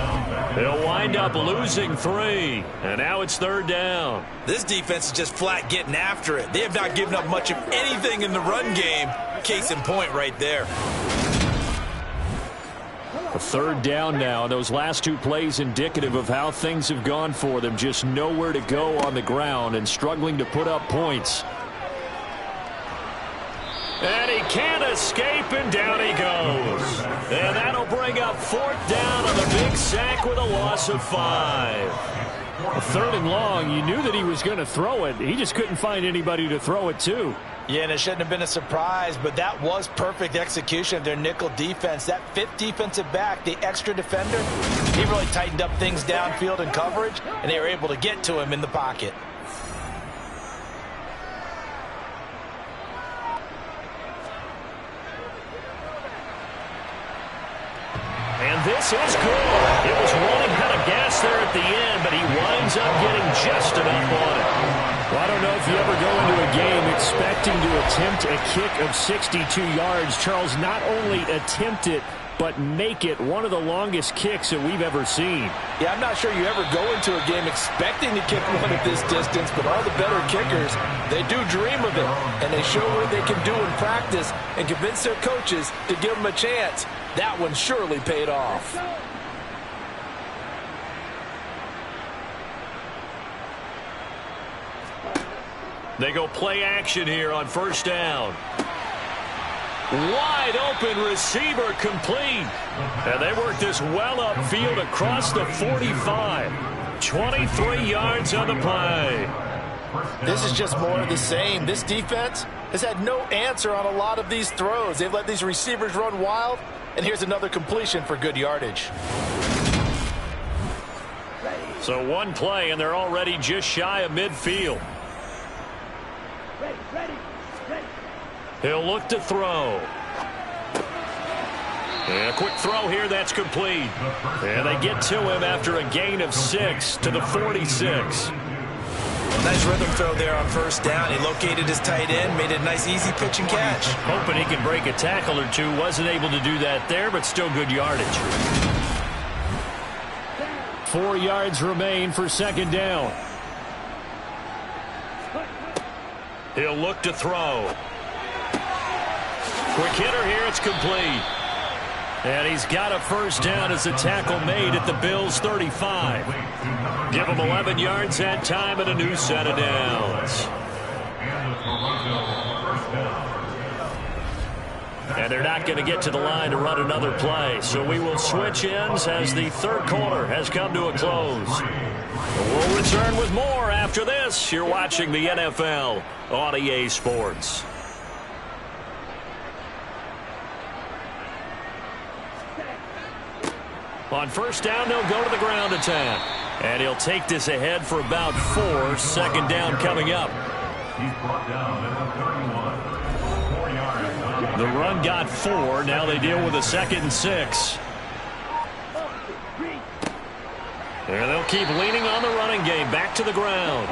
[SPEAKER 1] They'll wind up losing 3, and now it's 3rd down.
[SPEAKER 2] This defense is just flat getting after it. They have not given up much of anything in the run game. Case in point right there.
[SPEAKER 3] A 3rd down now. Those last 2 plays indicative of how things have gone for them. Just nowhere to go on the ground and struggling to put up points.
[SPEAKER 1] And he can't escape, and down he goes. And that'll bring up 4th down on the big sack with a loss of 5.
[SPEAKER 3] A 3rd and long, you knew that he was going to throw it. He just couldn't find anybody to throw it to.
[SPEAKER 2] Yeah, and it shouldn't have been a surprise, but that was perfect execution of their nickel defense. That 5th defensive back, the extra defender, he really tightened up things downfield in coverage, and they were able to get to him in the pocket.
[SPEAKER 1] And this is good. It was running out of gas there at the end, but he winds up getting just enough on it.
[SPEAKER 3] Well, I don't know if you ever go into a game expecting to attempt a kick of 62 yards. Charles, not only attempt it, but make it one of the longest kicks that we've ever seen.
[SPEAKER 2] Yeah, I'm not sure you ever go into a game expecting to kick one at this distance, but all the better kickers, they do dream of it, and they show what they can do in practice and convince their coaches to give them a chance. That one surely paid off.
[SPEAKER 1] They go play action here on 1st down. Wide open receiver complete. And they work this well upfield across the 45. 23 yards on the play.
[SPEAKER 2] This is just more of the same. This defense has had no answer on a lot of these throws. They've let these receivers run wild, and here's another completion for good yardage.
[SPEAKER 1] So 1 play, and they're already just shy of midfield. He'll look to throw. And a quick throw here, that's complete. And they get to him after a gain of 6 to the 46.
[SPEAKER 2] Nice rhythm throw there on 1st down. He located his tight end, made it a nice easy pitch and catch.
[SPEAKER 1] Hoping he can break a tackle or 2. Wasn't able to do that there, but still good yardage.
[SPEAKER 3] 4 yards remain for 2nd down.
[SPEAKER 1] He'll look to throw. Quick hitter here, it's complete. And he's got a 1st down as the tackle made at the Bills' 35. Give him 11 yards that time and a new set of downs. And they're not going to get to the line to run another play. So we will switch ends as the 3rd quarter has come to a close. We'll return with more after this. You're watching the NFL on EA Sports. On 1st down, they'll go to the ground attack. And he'll take this ahead for about 4. 2nd down coming up.
[SPEAKER 5] He's brought down at the 31. 4 yards.
[SPEAKER 1] The run got 4. Now they deal with a 2nd and 6. And they'll keep leaning on the running game. Back to the ground.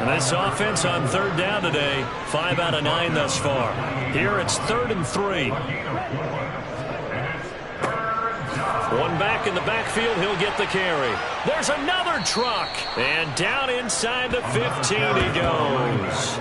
[SPEAKER 1] And this offense on 3rd down today, 5 out of 9 thus far. Here it's 3rd and 3. 1 back in the backfield, he'll get the carry. There's another truck. And down inside the 15 he goes.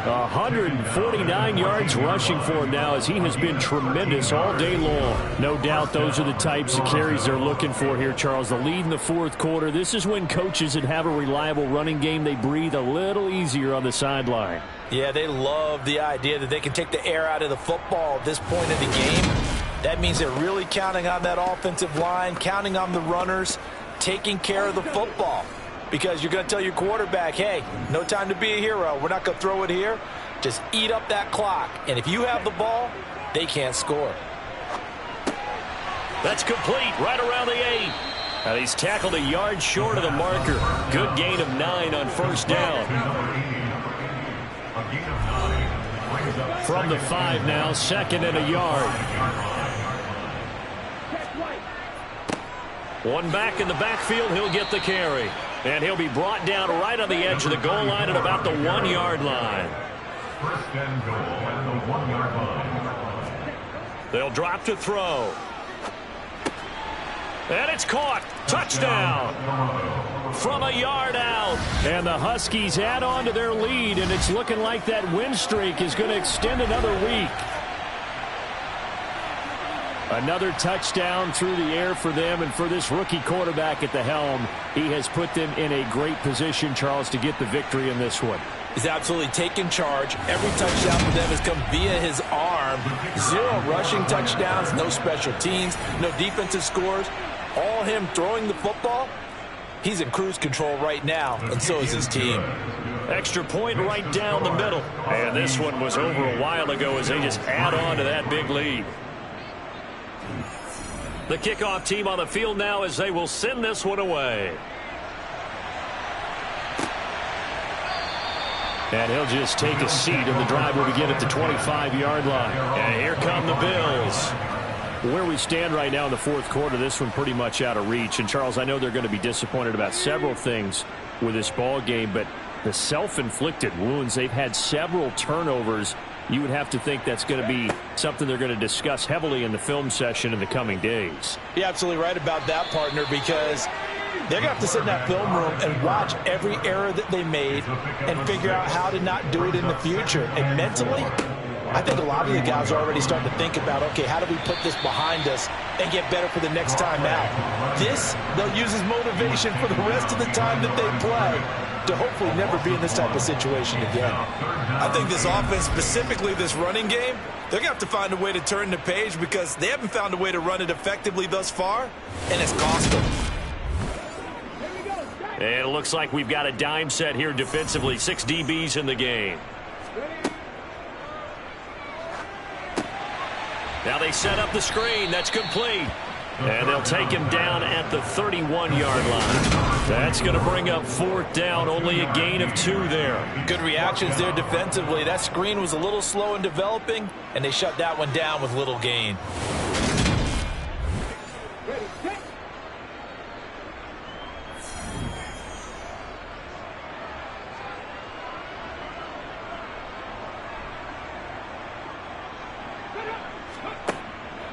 [SPEAKER 3] 149 yards rushing for him now as he has been tremendous all day long. No doubt those are the types of carries they're looking for here, Charles. The lead in the 4th quarter. This is when coaches that have a reliable running game, they breathe a little easier on the sideline.
[SPEAKER 2] Yeah, they love the idea that they can take the air out of the football at this point in the game. That means they're really counting on that offensive line, counting on the runners, taking care of the football. Because you're going to tell your quarterback, hey, no time to be a hero. We're not going to throw it here. Just eat up that clock. And if you have the ball, they can't score.
[SPEAKER 1] That's complete right around the 8. And he's tackled a yard short of the marker. Good gain of 9 on 1st down.
[SPEAKER 3] From the 5 now, 2nd and a yard.
[SPEAKER 1] 1 back in the backfield, he'll get the carry. And he'll be brought down right on the edge of the goal line at about the 1 yard line.
[SPEAKER 5] First and goal at the 1-yard line.
[SPEAKER 1] They'll drop to throw. And it's caught. Touchdown. From a yard out. And the Huskies add on to their lead, and it's looking like that win streak is going to extend another week. Another touchdown through the air for them, and for this rookie quarterback at the helm, he has put them in a great position, Charles, to get the victory in this one.
[SPEAKER 2] He's absolutely taken charge. Every touchdown for them has come via his arm. 0 rushing touchdowns, no special teams, no defensive scores. All him throwing the football. He's in cruise control right now, and so is his team.
[SPEAKER 1] Extra point right down the middle. And this one was over a while ago as they just add on to that big lead. The kickoff team on the field now as they will send this one away. And he'll just take a seat, and the drive will begin at the 25-yard line. And here come the Bills. Where we stand right now in the fourth quarter, this one pretty much out of reach. And, Charles, I know they're going to be disappointed about several things with this ball game, but the self-inflicted wounds, they've had several turnovers. You would have to think that's going to be something they're going to discuss heavily in the film session in the coming days.
[SPEAKER 2] You're absolutely right about that, partner, because they're going to have to sit in that film room and watch every error that they made and figure out how to not do it in the future. And mentally, I think a lot of the guys are already starting to think about, okay, how do we put this behind us and get better for the next time out? This, they'll use as motivation for the rest of the time that they play to hopefully never be in this type of situation again. I think this offense, specifically this running game, they're going to have to find a way to turn the page because they haven't found a way to run it effectively thus far, and it's cost them.
[SPEAKER 1] And it looks like we've got a dime set here defensively. 6 DBs in the game. Now they set up the screen. That's complete. And they'll take him down at the 31-yard line. That's going to bring up 4th down. Only a gain of 2 there.
[SPEAKER 2] Good reactions there defensively. That screen was a little slow in developing, and they shut that one down with little gain.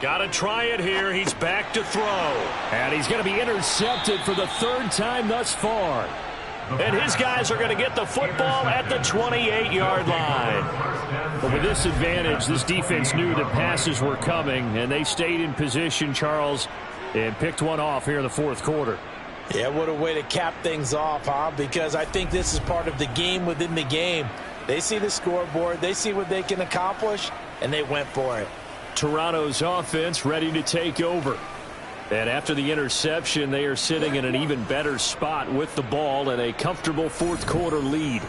[SPEAKER 1] Got to try it here. He's back to throw.
[SPEAKER 3] And he's going to be intercepted for the 3rd time thus far.
[SPEAKER 1] And his guys are going to get the football at the 28-yard line.
[SPEAKER 3] But with this advantage, this defense knew that passes were coming, and they stayed in position, Charles, and picked one off here in the fourth quarter.
[SPEAKER 2] Yeah, what a way to cap things off, huh? Because I think this is part of the game within the game. They see the scoreboard, they see what they can accomplish, and they went for it.
[SPEAKER 3] Toronto's offense ready to take over. And after the interception, they are sitting in an even better spot with the ball and a comfortable fourth quarter lead.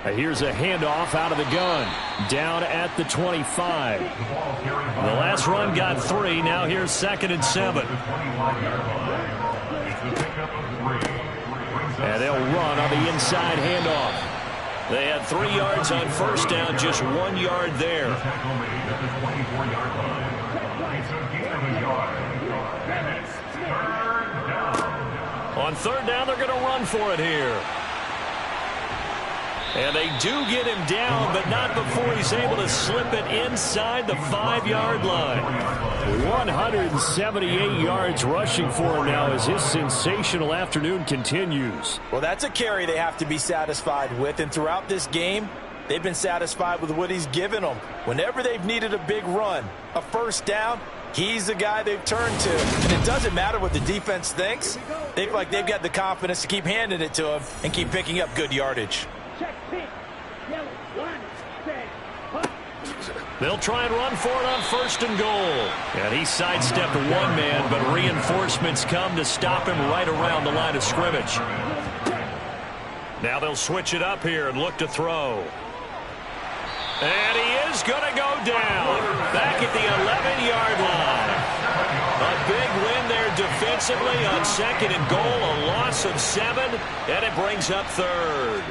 [SPEAKER 3] Here's a handoff out of the gun. Down at the 25. The last run got 3. Now here's 2nd and 7. And they'll run on the inside handoff.
[SPEAKER 1] They had 3 yards on first down, just 1 yard there. On 3rd down, they're going to run for it here. And they do get him down, but not before he's able to slip it inside the 5-yard line.
[SPEAKER 3] 178 yards rushing for him now as his sensational afternoon continues.
[SPEAKER 2] Well, that's a carry they have to be satisfied with, and throughout this game, they've been satisfied with what he's given them. Whenever they've needed a big run, a first down, he's the guy they've turned to. And it doesn't matter what the defense thinks. They feel like they've got the confidence to keep handing it to him and keep picking up good yardage.
[SPEAKER 1] They'll try and run for it on 1st and goal. And he sidestepped one man, but reinforcements come to stop him right around the line of scrimmage. Now they'll switch it up here and look to throw. And he is going to go down back at the 11-yard line. A big win there defensively on 2nd and goal, a loss of 7, and it brings up 3rd.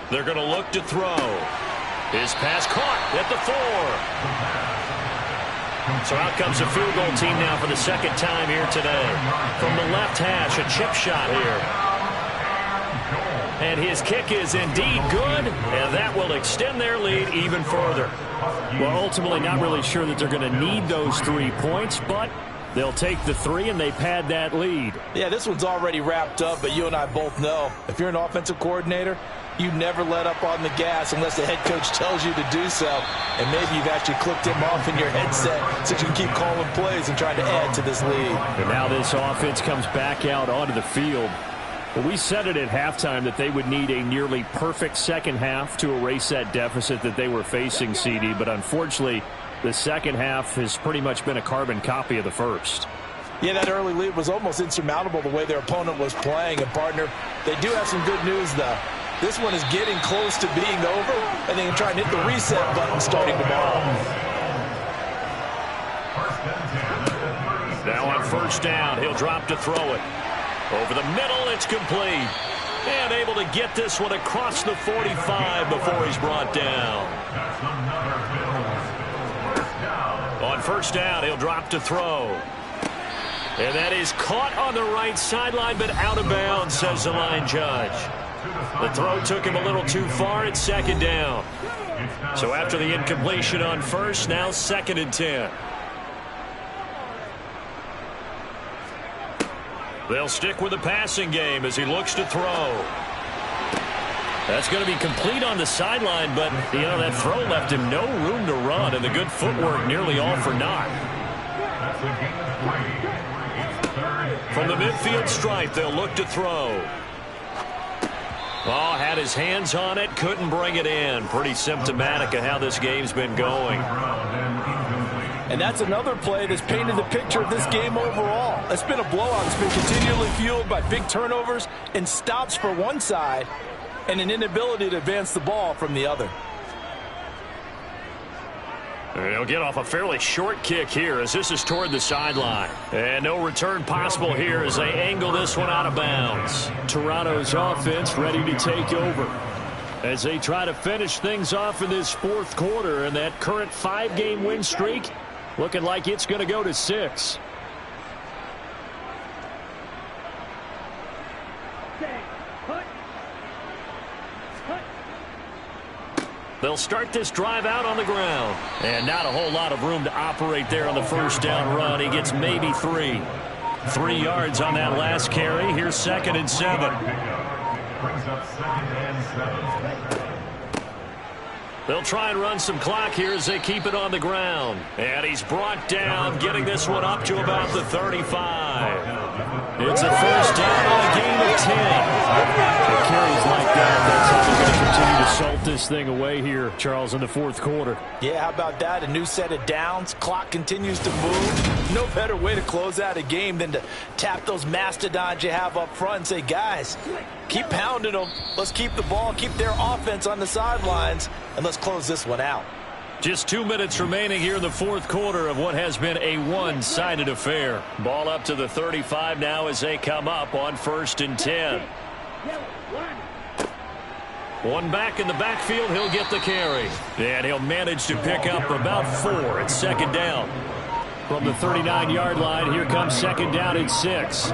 [SPEAKER 1] They're going to look to throw. His pass caught at the 4. So out comes the field goal team now for the 2nd time here today. From the left hash, a chip shot here. And his kick is indeed good, and that will extend their lead even further.
[SPEAKER 3] Well, ultimately not really sure that they're going to need those 3 points, but they'll take the 3 and they pad that lead.
[SPEAKER 2] Yeah, this one's already wrapped up, but you and I both know if you're an offensive coordinator, you never let up on the gas unless the head coach tells you to do so. And maybe you've actually clicked him off in your headset so you can keep calling plays and trying to add to this lead.
[SPEAKER 3] And now this offense comes back out onto the field. Well, we said it at halftime that they would need a nearly perfect second half to erase that deficit that they were facing, CD. But unfortunately, the second half has pretty much been a carbon copy of the first.
[SPEAKER 2] Yeah, that early lead was almost insurmountable the way their opponent was playing. And, partner, they do have some good news, though. This one is getting close to being over, and they can try and hit the reset button starting tomorrow.
[SPEAKER 1] Now on first down, he'll drop to throw it. Over the middle, it's complete. And able to get this one across the 45 before he's brought down. On first down, he'll drop to throw. And that is caught on the right sideline, but out of bounds, says the line judge. The throw took him a little too far at second down. So after the incompletion on first, now 2nd and 10. They'll stick with the passing game as he looks to throw. That's going to be complete on the sideline, but, you know, that throw left him no room to run, and the good footwork nearly all for naught. From the midfield stripe, they'll look to throw. Oh, had his hands on it, couldn't bring it in. Pretty symptomatic of how this game's been going.
[SPEAKER 2] And that's another play that's painted the picture of this game overall. It's been a blowout. It's been continually fueled by big turnovers and stops for one side and an inability to advance the ball from the other.
[SPEAKER 1] They'll get off a fairly short kick here as this is toward the sideline. And no return possible here as they angle this one out of bounds.
[SPEAKER 3] Toronto's offense ready to take over as they try to finish things off in this 4th quarter, and that current 5-game win streak looking like it's going to go to 6.
[SPEAKER 1] They'll start this drive out on the ground. And not a whole lot of room to operate there on the first down run. He gets maybe 3. 3 yards on that last carry. Here's 2nd and 7.
[SPEAKER 5] Brings up 2nd and 7.
[SPEAKER 1] They'll try and run some clock here as they keep it on the ground. And he's brought down, getting this one up to about the 35. It's a first down on a gain of 10.
[SPEAKER 3] It carries like that. That's how they're going to continue to salt this thing away here, Charles, in the 4th quarter.
[SPEAKER 2] Yeah, how about that? A new set of downs. Clock continues to move. No better way to close out a game than to tap those mastodons you have up front and say, guys, keep pounding them. Let's keep the ball, keep their offense on the sidelines, and let's close this one out.
[SPEAKER 1] Just 2 minutes remaining here in the 4th quarter of what has been a one-sided affair. Ball up to the 35 now as they come up on 1st and 10. One back in the backfield, he'll get the carry. And he'll manage to pick up about 4 at 2nd down. From the 39-yard line, here comes 2nd down at 6.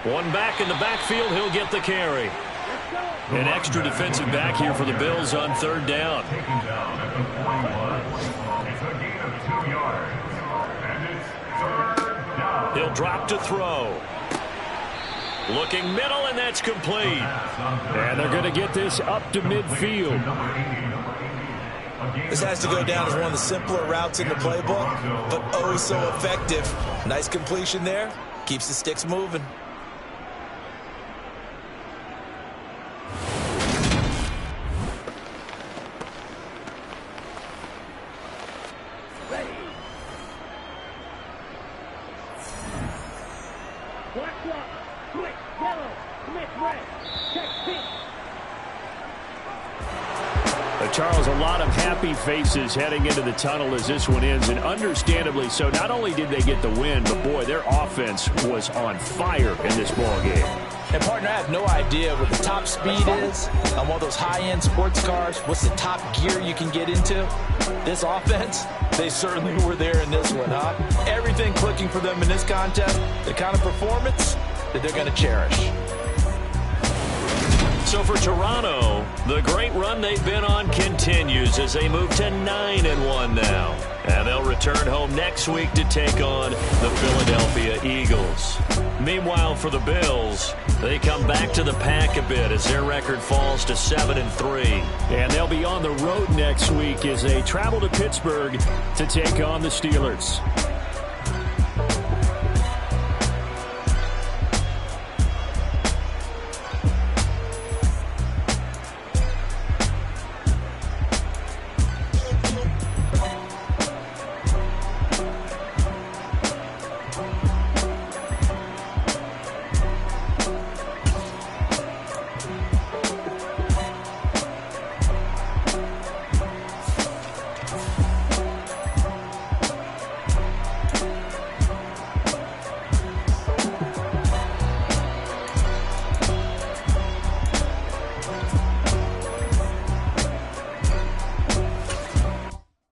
[SPEAKER 1] One back in the backfield, he'll get the carry. An extra defensive back here for the Bills on 3rd down. He'll drop to throw. Looking middle, and that's complete.
[SPEAKER 3] And they're going to get this up to midfield.
[SPEAKER 2] This has to go down as one of the simpler routes in the playbook, but oh so effective. Nice completion there. Keeps the sticks moving.
[SPEAKER 3] Charles, a lot of happy faces heading into the tunnel as this one ends, and understandably so. Not only did they get the win, but boy, their offense was on fire in this ball game.
[SPEAKER 2] And partner, I have no idea what the top speed is on one of those high-end sports cars. What's the top gear you can get into? This offense, they certainly were there in this one, huh? Everything clicking for them in this contest. The kind of performance, that they're going to cherish.
[SPEAKER 1] So for Toronto, the great run they've been on continues as they move to 9-1 now. And they'll return home next week to take on the Philadelphia Eagles. Meanwhile, for the Bills, they come back to the pack a bit as their record falls to 7-3.
[SPEAKER 3] And they'll be on the road next week as they travel to Pittsburgh to take on the Steelers.